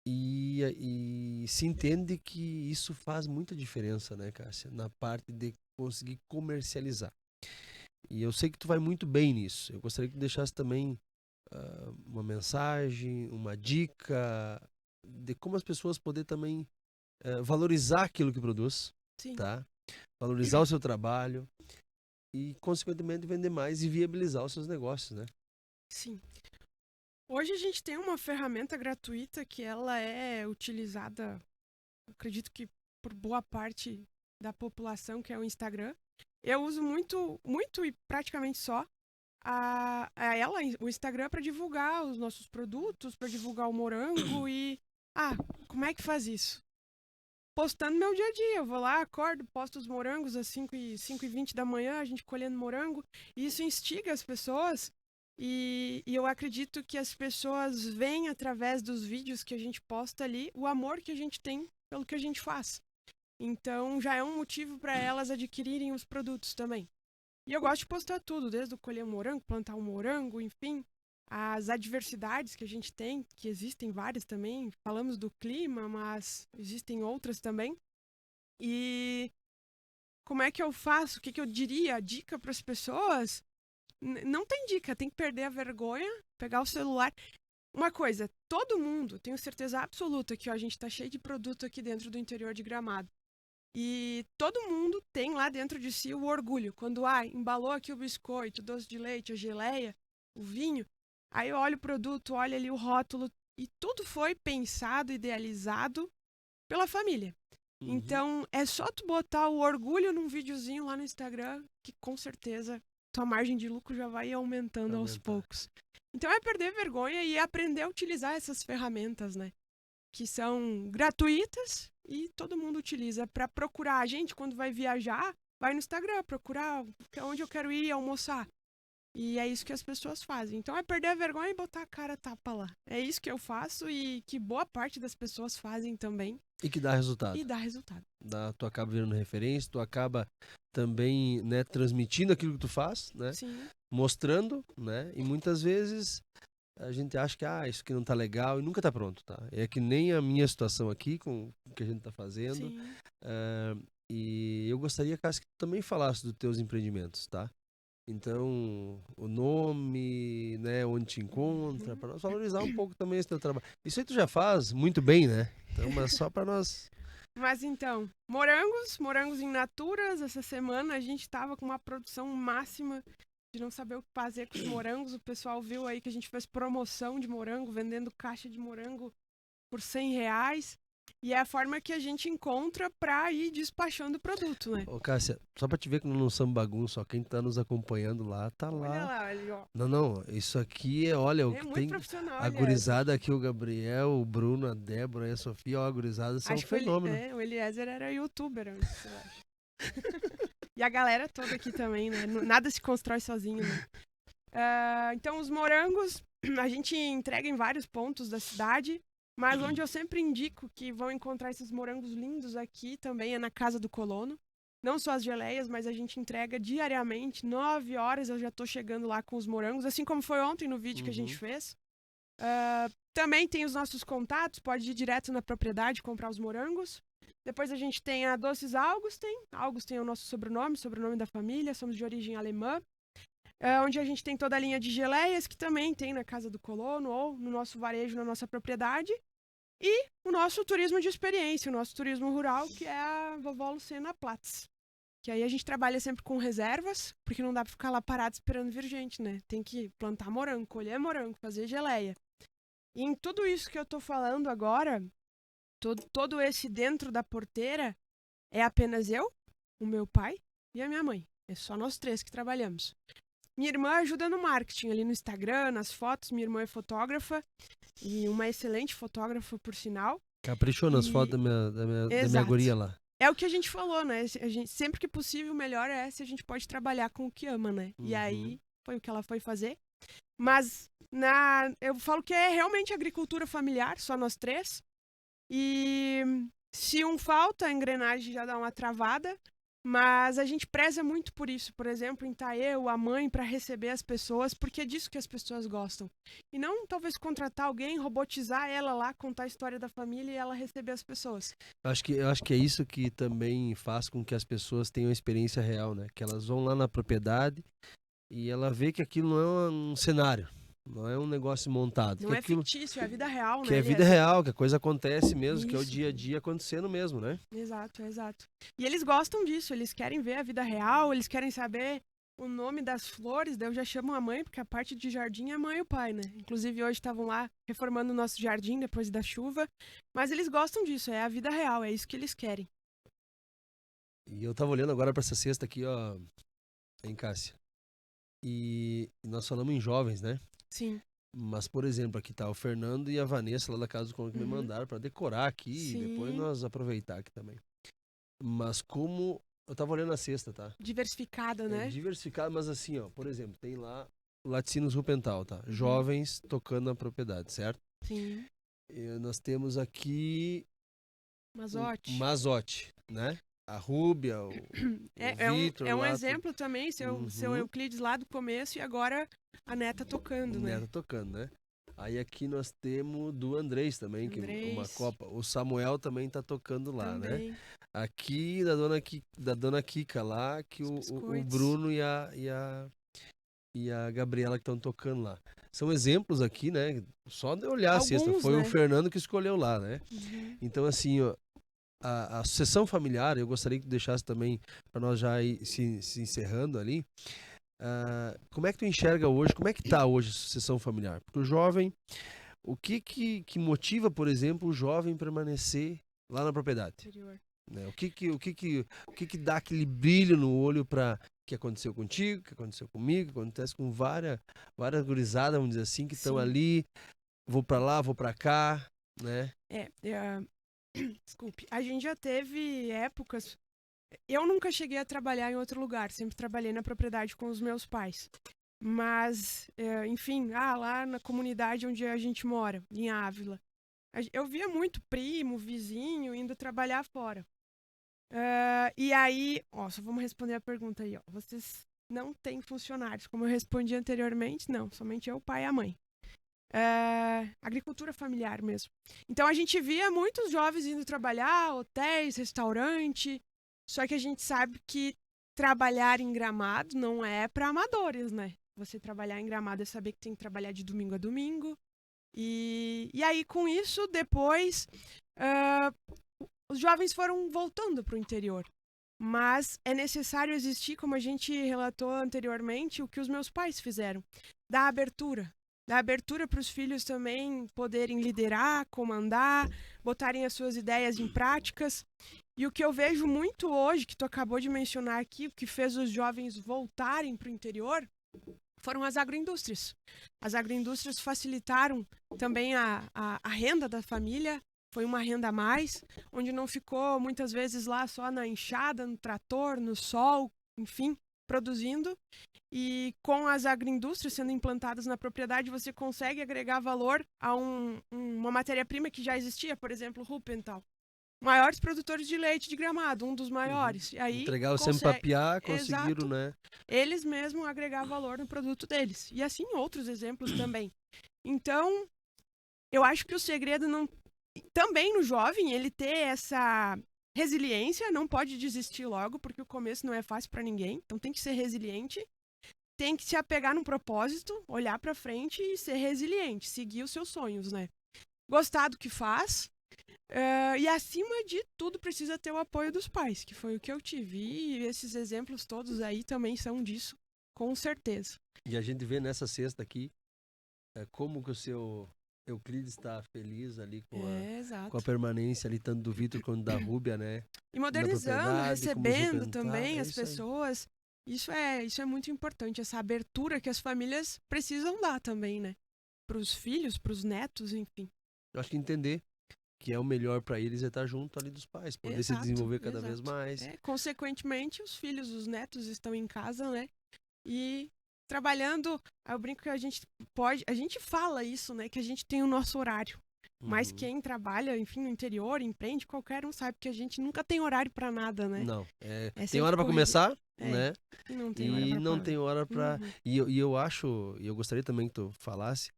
E se entende que isso faz muita diferença, né, Cássia, na parte de conseguir comercializar. E eu sei que tu vai muito bem nisso. Eu gostaria que tu deixasse também uma mensagem, uma dica de como as pessoas poderem também valorizar aquilo que produz, tá? Valorizar o seu trabalho e, consequentemente, vender mais e viabilizar os seus negócios, né? Sim. Hoje a gente tem uma ferramenta gratuita que ela é utilizada, acredito que por boa parte da população, que é o Instagram. Eu uso muito, muito e praticamente só o Instagram, para divulgar os nossos produtos, para divulgar o morango. E como é que faz isso? Postando meu dia a dia. Eu vou lá, acordo, posto os morangos às 5h20 da manhã, a gente colhendo morango, e isso instiga as pessoas. E eu acredito que as pessoas veem, através dos vídeos que a gente posta ali, o amor que a gente tem pelo que a gente faz. Então já é um motivo para elas adquirirem os produtos também. E eu gosto de postar tudo, desde o colher um morango, plantar um morango, enfim, as adversidades que a gente tem, que existem várias também. Falamos do clima, mas existem outras também. E como é que eu faço? O que eu diria? A dica para as pessoas? Não tem dica, tem que perder a vergonha, pegar o celular. uma coisa, todo mundo, tenho certeza absoluta que ó, a gente tá cheio de produto aqui dentro do interior de Gramado. E todo mundo tem lá dentro de si o orgulho. Quando embalou aqui o biscoito, o doce de leite, a geleia, o vinho, aí eu olho o produto, olho ali o rótulo e tudo foi pensado, idealizado pela família. Uhum. Então é só tu botar o orgulho num videozinho lá no Instagram que com certeza tua margem de lucro já vai aumentando aos poucos. Então é perder vergonha e aprender a utilizar essas ferramentas, né? Que são gratuitas e todo mundo utiliza para procurar. A gente, quando vai viajar, vai no Instagram procurar onde eu quero ir almoçar. E é isso que as pessoas fazem. Então é perder a vergonha e botar a cara a tapa lá. É isso que eu faço e que boa parte das pessoas fazem também. E que dá resultado. E dá resultado. Tu acaba virando referência, tu acaba também, né, transmitindo aquilo que tu faz, né? Sim. Mostrando, né? E muitas vezes a gente acha que isso aqui não tá legal e nunca tá pronto, tá? É que nem a minha situação aqui com o que a gente tá fazendo. E eu gostaria, Cássia, que tu também falasse dos teus empreendimentos, tá? Então, o nome, né, onde te encontra, para nós valorizar um pouco também esse teu trabalho. Isso aí tu já faz muito bem, né? Então, mas só para nós... Mas então, morangos in naturas. Essa semana a gente tava com uma produção máxima de não saber o que fazer com os morangos. O pessoal viu aí que a gente fez promoção de morango, vendendo caixa de morango por R$100. E é a forma que a gente encontra pra ir despachando o produto, né? Ô, Cássia, só pra te ver que não somos bagunça, ó, quem tá nos acompanhando lá, tá lá. Olha lá, ali, ó. Não, isso aqui olha, o que muito tem... profissional, A gurizada aqui, o Gabriel, o Bruno, a Débora e a Sofia, ó, a gurizada são um fenômeno. O Eliezer era youtuber antes, eu acho. E a galera toda aqui também, né? Nada se constrói sozinho, né? Então, os morangos, a gente entrega em vários pontos da cidade, mas onde eu sempre indico que vão encontrar esses morangos lindos aqui também é na Casa do Colono. Não só as geleias, mas a gente entrega diariamente, 9 horas eu já tô chegando lá com os morangos, assim como foi ontem no vídeo que a gente fez. Também tem os nossos contatos, pode ir direto na propriedade comprar os morangos. Depois a gente tem a Doces Augustin. Augustin é o nosso sobrenome da família, somos de origem alemã. Onde a gente tem toda a linha de geleias, que também tem na Casa do Colono, ou no nosso varejo, na nossa propriedade. E o nosso turismo de experiência, o nosso turismo rural, que é a Vovó Lucena Platz. Que aí a gente trabalha sempre com reservas, porque não dá pra ficar lá parado esperando vir gente, né? Tem que plantar morango, colher morango, fazer geleia. E em tudo isso que eu tô falando agora, todo esse dentro da porteira, é apenas eu, o meu pai e a minha mãe. É só nós três que trabalhamos. Minha irmã ajuda no marketing, ali no Instagram, nas fotos. Minha irmã é fotógrafa e uma excelente fotógrafa, por sinal. Caprichou nas fotos da minha guria lá. É o que a gente falou, né? Sempre que possível, o melhor é se a gente pode trabalhar com o que ama, né? E aí, foi o que ela foi fazer. Mas eu falo que é realmente agricultura familiar, só nós três. E se um falta, a engrenagem já dá uma travada. Mas a gente preza muito por isso. Por exemplo, em tá eu, a mãe, para receber as pessoas, porque é disso que as pessoas gostam. E não talvez contratar alguém, robotizar ela lá, contar a história da família e ela receber as pessoas. Eu acho que é isso que também faz com que as pessoas tenham a experiência real, né? Que elas vão lá na propriedade e ela vê que aquilo não é um cenário. Não é um negócio montado. Não é fictício, é a vida real, né? Que é a vida real, que a coisa acontece mesmo, Isso. que é o dia a dia acontecendo mesmo, né? Exato. E eles gostam disso, eles querem ver a vida real, eles querem saber o nome das flores, daí eu já chamo a mãe, porque a parte de jardim é a mãe e o pai, né? Inclusive hoje estavam lá reformando o nosso jardim depois da chuva, mas eles gostam disso, é a vida real, é isso que eles querem. E eu tava olhando agora pra essa cesta aqui, ó, em Cássia. E nós falamos em jovens, né? Sim. Mas, por exemplo, aqui tá o Fernando e a Vanessa lá da Casa do Colono que me mandaram pra decorar aqui e depois nós aproveitar aqui também. Mas como... Eu tava olhando a cesta, tá? Diversificada, né? Diversificada, mas assim, ó, por exemplo, tem lá Laticínios Rupental, tá? Jovens tocando na propriedade, certo? Sim. E nós temos aqui... Mazote, né? A Rúbia, o Vitor. É um exemplo também, seu Euclides lá do começo e agora a neta tocando, né? Neta tocando, né? Aí aqui nós temos do Andrés também, que é uma copa. O Samuel também tá tocando lá, também, né? Aqui da dona Kika lá, que o Bruno e a e a Gabriela que estão tocando lá. São exemplos aqui, né? Só de olhar a cesta. Alguns, Foi né? o Fernando que escolheu lá, né? Uhum. Então, assim, ó, a sucessão familiar, eu gostaria que tu deixasse também, para nós já ir se encerrando ali. Como é que tu enxerga hoje, como é que tá hoje a sucessão familiar? Porque o jovem, o que motiva, por exemplo, o jovem permanecer lá na propriedade? Interior. Né? O que dá aquele brilho no olho para que aconteceu contigo, que aconteceu comigo, que acontece com várias gurizadas, vamos dizer assim, que estão Sim. ali, vou para lá, vou para cá, né? Desculpe. A gente já teve épocas. Eu nunca cheguei a trabalhar em outro lugar, sempre trabalhei na propriedade com os meus pais. Mas, enfim, lá na comunidade onde a gente mora, em Ávila, eu via muito primo, vizinho indo trabalhar fora. E aí, só vamos responder a pergunta aí, ó. Vocês não têm funcionários, como eu respondi anteriormente? Não, somente eu, o pai e a mãe. Agricultura familiar mesmo. Então a gente via muitos jovens indo trabalhar, hotéis, restaurante, só que a gente sabe que trabalhar em Gramado não é para amadores, né? Você trabalhar em Gramado é saber que tem que trabalhar de domingo a domingo. E aí, com isso, depois, os jovens foram voltando para o interior. Mas é necessário existir, como a gente relatou anteriormente, o que os meus pais fizeram. Dar abertura para os filhos também poderem liderar, comandar, botarem as suas ideias em práticas. E o que eu vejo muito hoje, que tu acabou de mencionar aqui, o que fez os jovens voltarem para o interior, foram as agroindústrias. As agroindústrias facilitaram também a renda da família, foi uma renda a mais, onde não ficou muitas vezes lá só na enxada, no trator, no sol, enfim, produzindo. E com as agroindústrias sendo implantadas na propriedade, você consegue agregar valor a uma matéria-prima que já existia, por exemplo, o Ruppental. Maiores produtores de leite de Gramado, um dos maiores. E aí Entregar o Sempapiá, conseguiram, Exato. né? Eles mesmos agregar valor no produto deles. E assim outros exemplos também. Então, eu acho que o segredo não também no jovem, ele ter essa resiliência, não pode desistir logo, porque o começo não é fácil para ninguém. Então tem que ser resiliente, tem que se apegar num propósito, olhar para frente e ser resiliente, seguir os seus sonhos, né? Gostar do que faz. E acima de tudo precisa ter o apoio dos pais, que foi o que eu tive. E esses exemplos todos aí também são disso, com certeza. E a gente vê nessa cesta aqui como que o seu Euclides está feliz ali com a permanência ali, tanto do Vitor quanto da Rúbia, né? E modernizando, recebendo também as isso aí. pessoas. Isso é muito importante, essa abertura que as famílias precisam dar também, né? Para os filhos, para os netos, enfim. Eu acho que entender que é o melhor para eles é estar junto ali dos pais, poder se desenvolver cada vez mais. Consequentemente, os filhos, os netos estão em casa, né? E trabalhando, eu brinco que a gente fala isso, né? Que a gente tem o nosso horário. Mas quem trabalha, enfim, no interior, empreende, qualquer um sabe que a gente nunca tem horário para nada, né? Não, tem hora para começar, né? E não tem hora para E eu acho, e eu gostaria também que tu falasse,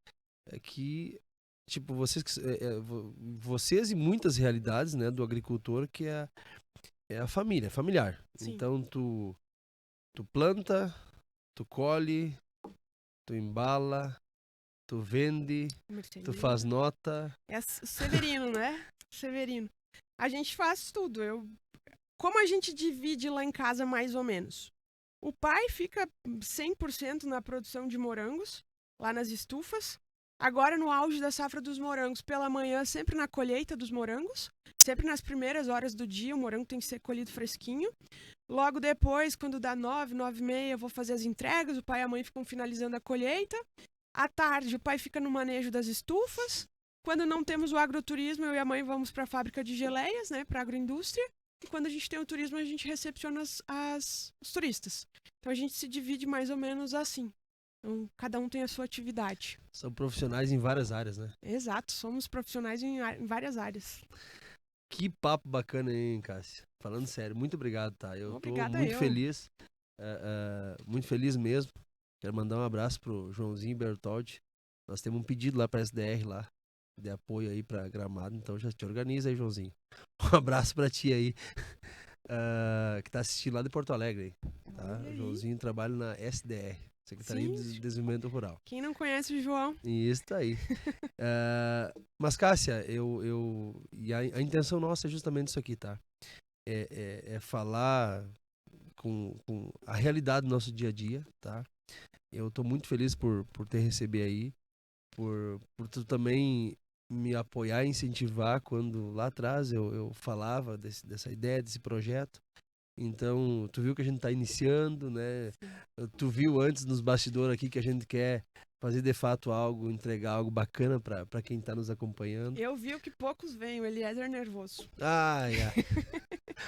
que tipo, vocês e muitas realidades, né, do agricultor, que é a família, é familiar. Sim. Então tu planta, tu colhe, tu embala, tu vende, tu faz nota. É Severino, né? Severino. A gente faz tudo. Como a gente divide lá em casa mais ou menos? O pai fica 100% na produção de morangos, lá nas estufas. Agora, no auge da safra dos morangos, pela manhã, sempre na colheita dos morangos. Sempre nas primeiras horas do dia, o morango tem que ser colhido fresquinho. Logo depois, quando dá 9, 9h30, eu vou fazer as entregas. O pai e a mãe ficam finalizando a colheita. À tarde, o pai fica no manejo das estufas. Quando não temos o agroturismo, eu e a mãe vamos para a fábrica de geleias, né, para a agroindústria. E quando a gente tem o turismo, a gente recepciona os turistas. Então a gente se divide mais ou menos assim. Então, cada um tem a sua atividade. São profissionais em várias áreas, né? Exato, somos profissionais em várias áreas. Que papo bacana, hein, Cássia? Falando sério, muito obrigado, tá? Eu tô muito feliz, muito feliz mesmo. Quero mandar um abraço pro Joãozinho Bertoldi. Nós temos um pedido lá pra SDR lá, de apoio aí pra Gramado, então já te organiza aí, Joãozinho. Um abraço pra ti aí, que tá assistindo lá de Porto Alegre, tá? O Joãozinho trabalha na SDR, Secretaria de Desenvolvimento Rural. Quem não conhece o João? Isso aí. Mas, Cássia, a intenção nossa é justamente isso aqui, tá? É falar com a realidade do nosso dia a dia, tá? Eu tô muito feliz por te receber aí, por tu também me apoiar e incentivar quando lá atrás eu falava dessa ideia, desse projeto. Então, tu viu que a gente tá iniciando, né? Tu viu antes nos bastidores aqui que a gente quer fazer de fato algo, entregar algo bacana para quem tá nos acompanhando. Eu vi o que poucos veem, o Eliezer nervoso. Ai.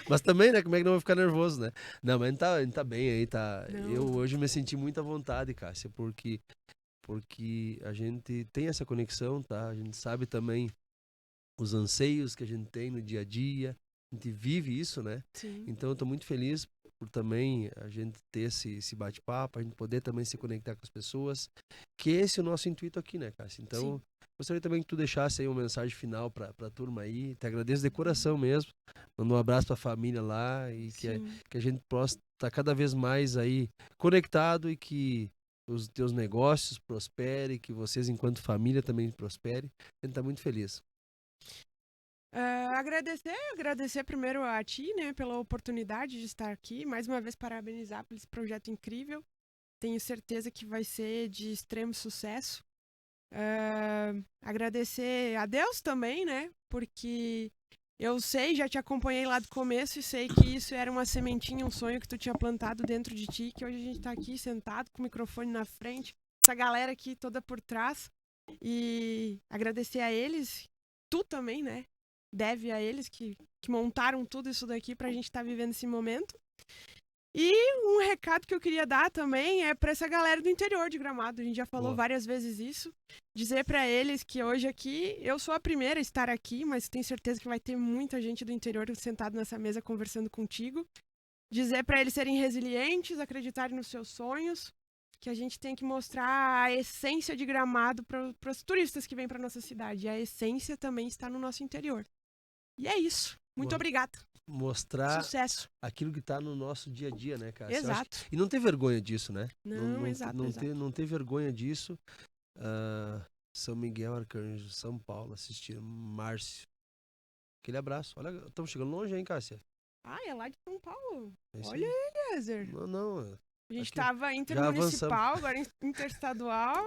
Mas também, né? Como é que não vai ficar nervoso, né? Não, mas a gente tá bem aí, tá? Não. Eu hoje me senti muito à vontade, Cássia, porque a gente tem essa conexão, tá? A gente sabe também os anseios que a gente tem no dia a dia, a gente vive isso, né? Sim. Então eu tô muito feliz por também a gente ter esse bate-papo, a gente poder também se conectar com as pessoas, que esse é o nosso intuito aqui, né, Cássia? Então, gostaria também que tu deixasse aí uma mensagem final pra turma aí, te agradeço de coração mesmo, mando um abraço pra família lá e que a gente possa estar cada vez mais aí conectado e que os teus negócios prosperem, que vocês enquanto família também prosperem. A gente tá muito feliz. Agradecer primeiro a ti, né, pela oportunidade de estar aqui. Mais uma vez, parabenizar por esse projeto incrível. Tenho certeza que vai ser de extremo sucesso. Agradecer a Deus também, né, porque eu sei, já te acompanhei lá do começo e sei que isso era uma sementinha, um sonho que tu tinha plantado dentro de ti, que hoje a gente tá aqui sentado com o microfone na frente, essa galera aqui toda por trás. E agradecer a eles, tu também, né? Deve a eles que montaram tudo isso daqui pra gente estar vivendo esse momento. E um recado que eu queria dar também é pra essa galera do interior de Gramado. A gente já falou várias vezes isso. Dizer pra eles que hoje aqui, eu sou a primeira a estar aqui, mas tenho certeza que vai ter muita gente do interior sentado nessa mesa conversando contigo. Dizer pra eles serem resilientes, acreditarem nos seus sonhos, que a gente tem que mostrar a essência de Gramado para os turistas que vêm para nossa cidade. E a essência também está no nosso interior. E é isso. Muito obrigada. Mostrar sucesso. Aquilo que está no nosso dia a dia, né, cara? Exato. E não ter vergonha disso, né? Exato. Não ter vergonha disso. São Miguel, Arcanjo, São Paulo, assistindo. Márcio. Aquele abraço. Olha, estamos chegando longe, hein, Cássia? É lá de São Paulo. Olha aí, Eliezer. Não. A gente estava intermunicipal, agora interestadual.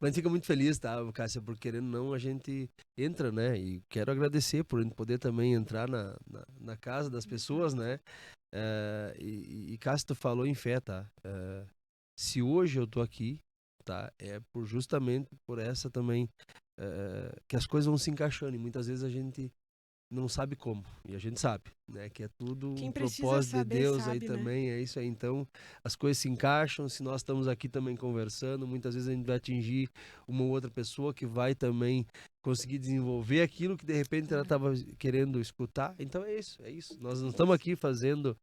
Mas a gente fica muito feliz, tá, Cássia, porque querendo ou não, a gente entra, né? E quero agradecer por poder também entrar na casa das pessoas, né? E Cássia, tu falou em fé, tá? Se hoje eu tô aqui, tá? É justamente por essa também, que as coisas vão se encaixando e muitas vezes a gente não sabe como, e a gente sabe, né, que é tudo um propósito de Deus aí também, né? É isso aí. Então, as coisas se encaixam, se nós estamos aqui também conversando, muitas vezes a gente vai atingir uma outra pessoa que vai também conseguir desenvolver aquilo que de repente ela estava querendo escutar. Então é isso. Nós não estamos aqui fazendo...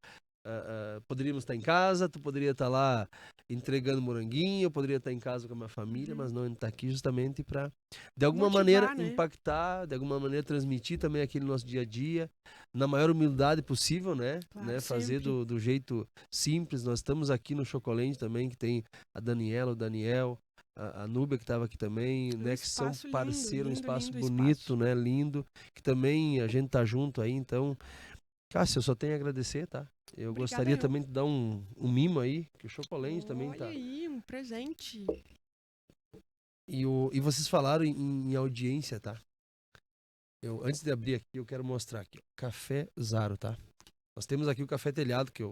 poderíamos estar em casa, tu poderia estar lá entregando moranguinho, eu poderia estar em casa com a minha família, mas não, a gente está aqui justamente para, de alguma maneira, né? Impactar, de alguma maneira transmitir também aquele nosso dia a dia, na maior humildade possível, né? Claro, né? Fazer do jeito simples. Nós estamos aqui no Chocolente também, que tem a Daniela, o Daniel, a Núbia que estava aqui também, né? Que são parceiros, um espaço bonito, né? Lindo, que também a gente tá junto aí, então... Cássia, eu só tenho a agradecer, tá? Eu gostaria também de dar um mimo aí, que o Chocolente também tá... Olha aí, um presente. E vocês falaram em audiência, tá? Antes de abrir aqui, eu quero mostrar aqui. Café Zaro, tá? Nós temos aqui o Café Telhado, que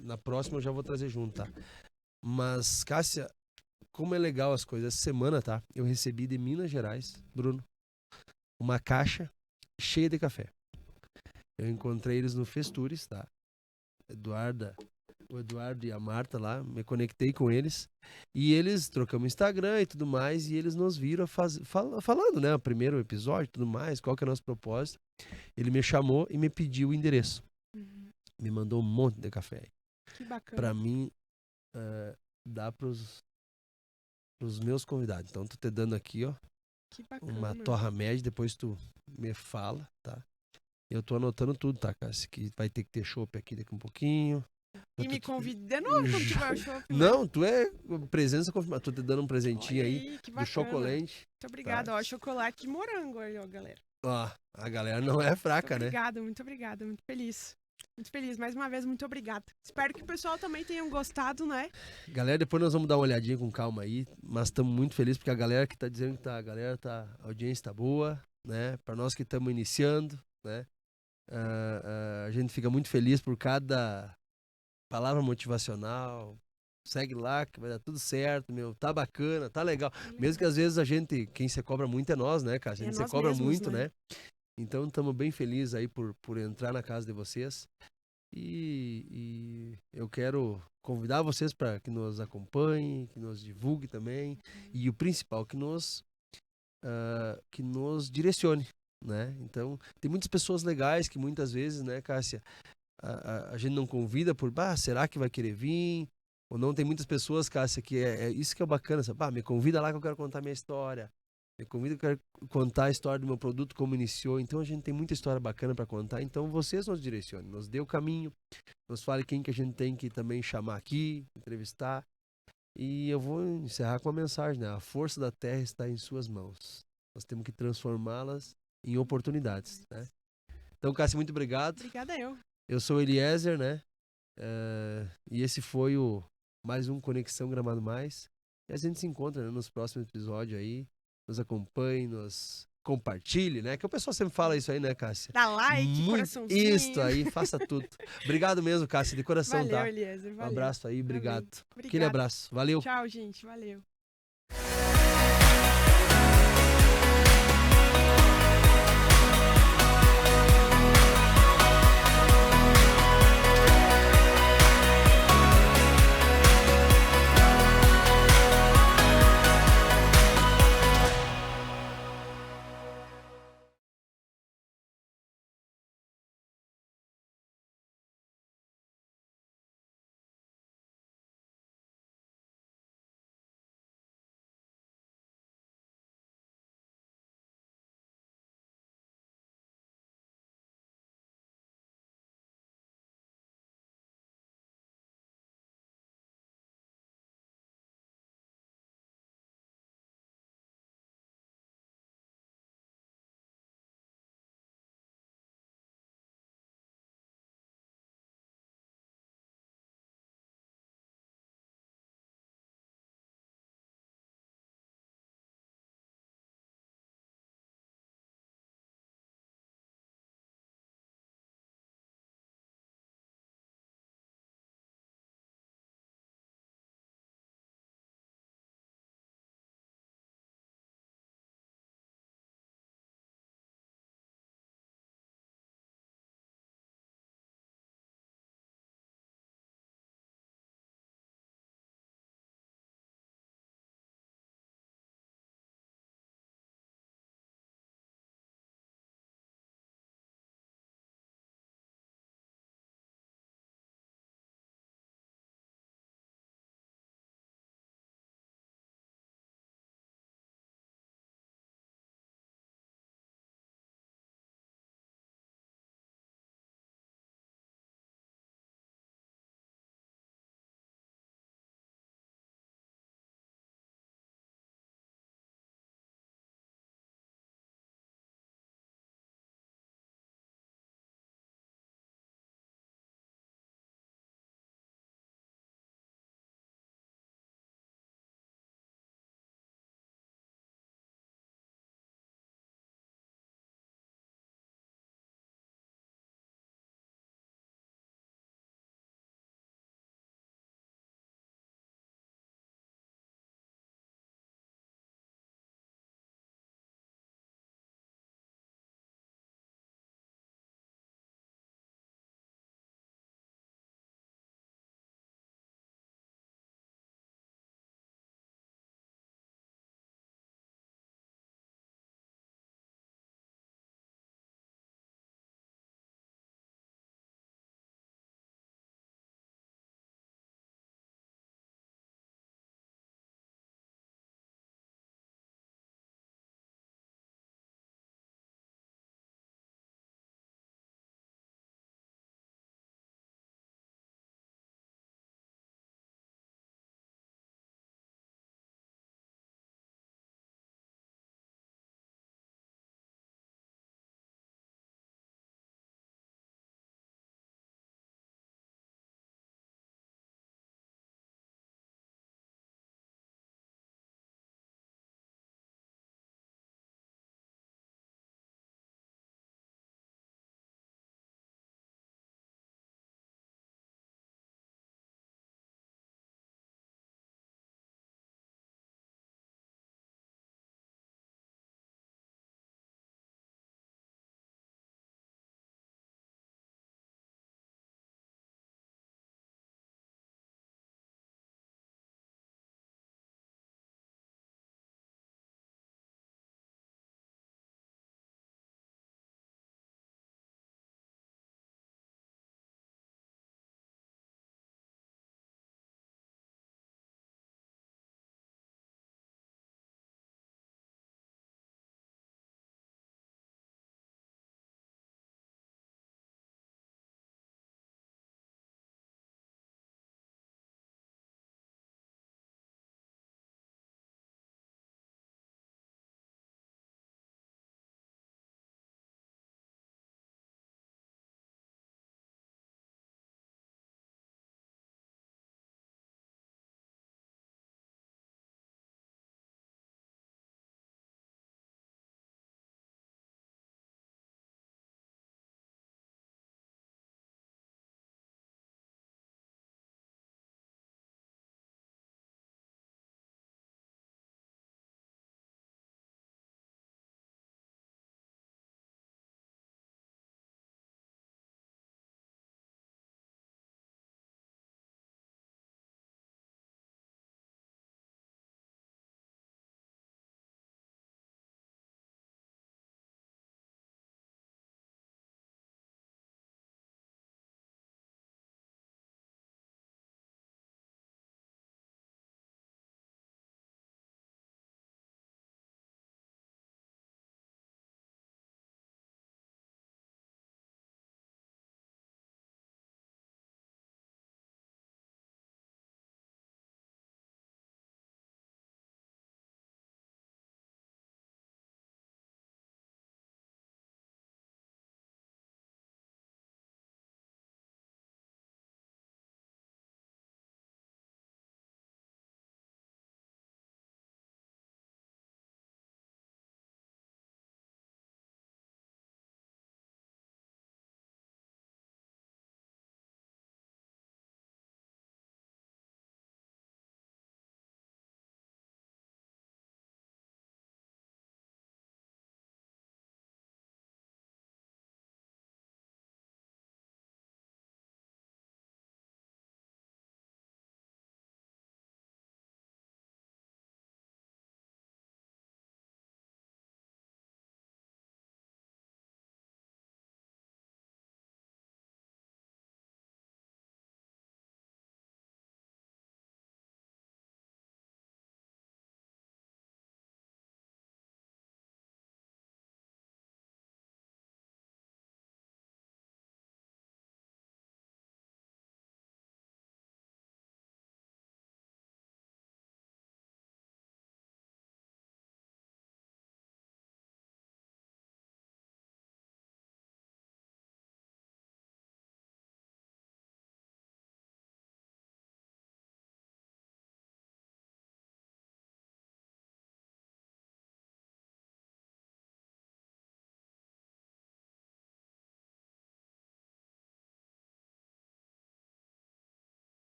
na próxima eu já vou trazer junto, tá? Mas, Cássia, como é legal as coisas. Essa semana, tá? Eu recebi de Minas Gerais, Bruno, uma caixa cheia de café. Eu encontrei eles no Festures, tá? O Eduardo e a Marta lá, me conectei com eles e eles trocamos Instagram e tudo mais e eles nos viram falando, né? O primeiro episódio e tudo mais, qual que é o nosso propósito. Ele me chamou e me pediu o endereço. Me mandou um monte de café. Que bacana. Pra mim, dar pros meus convidados. Então, tô te dando aqui, ó. Que bacana. Uma torra média, depois tu me fala, tá? Eu tô anotando tudo, tá, Cássia? Que vai ter que ter chopp aqui daqui um pouquinho. E me convide de novo quando tiver o show. Não, tu é presença confirmada. Tô te dando um presentinho aí que do bacana. chocolate. Muito obrigada. Tá. Ó, chocolate e morango aí, ó, galera. Ó, a galera não é fraca, né? Muito obrigada. Muito feliz. Muito feliz. Mais uma vez, muito obrigada. Espero que o pessoal também tenha gostado, né? Galera, depois nós vamos dar uma olhadinha com calma aí. Mas estamos muito felizes porque a galera que tá dizendo que a audiência tá boa, né? Para nós que estamos iniciando, né? A gente fica muito feliz por cada palavra motivacional. Segue lá que vai dar tudo certo, meu. Tá bacana, tá legal. Mesmo que às vezes quem se cobra muito é nós, né, cara? A gente se cobra muito, né? Então estamos bem felizes aí por entrar na casa de vocês. E eu quero convidar vocês para que nos acompanhem, que nos divulguem também. E o principal, que nos direcione, né? Então, tem muitas pessoas legais que muitas vezes, né, Cássia, a gente não convida por, será que vai querer vir? Ou não, tem muitas pessoas, Cássia, que é isso que é bacana, sabe? Me convida lá que eu quero contar minha história. Me convida que eu quero contar a história do meu produto, como iniciou. Então, a gente tem muita história bacana para contar. Então, vocês nos direcionem, nos dê o caminho, nos fale quem que a gente tem que também chamar aqui, entrevistar. E eu vou encerrar com uma mensagem, né? A força da terra está em suas mãos. Nós temos que transformá-las em oportunidades, né? Então, Cássia, muito obrigado. Obrigada eu. Eu sou o Eliezer, né? E esse foi mais um Conexão Gramado Mais. E a gente se encontra, né, nos próximos episódios aí. Nos acompanhe, nos compartilhe, né? Que o pessoal sempre fala isso aí, né, Cássia? Dá like, coraçãozinho. Isso aí, faça tudo. Obrigado mesmo, Cássia, de coração, valeu, tá? Eliezer, valeu. Um abraço aí, obrigado. Obrigada. Aquele abraço, valeu. Tchau, gente, valeu.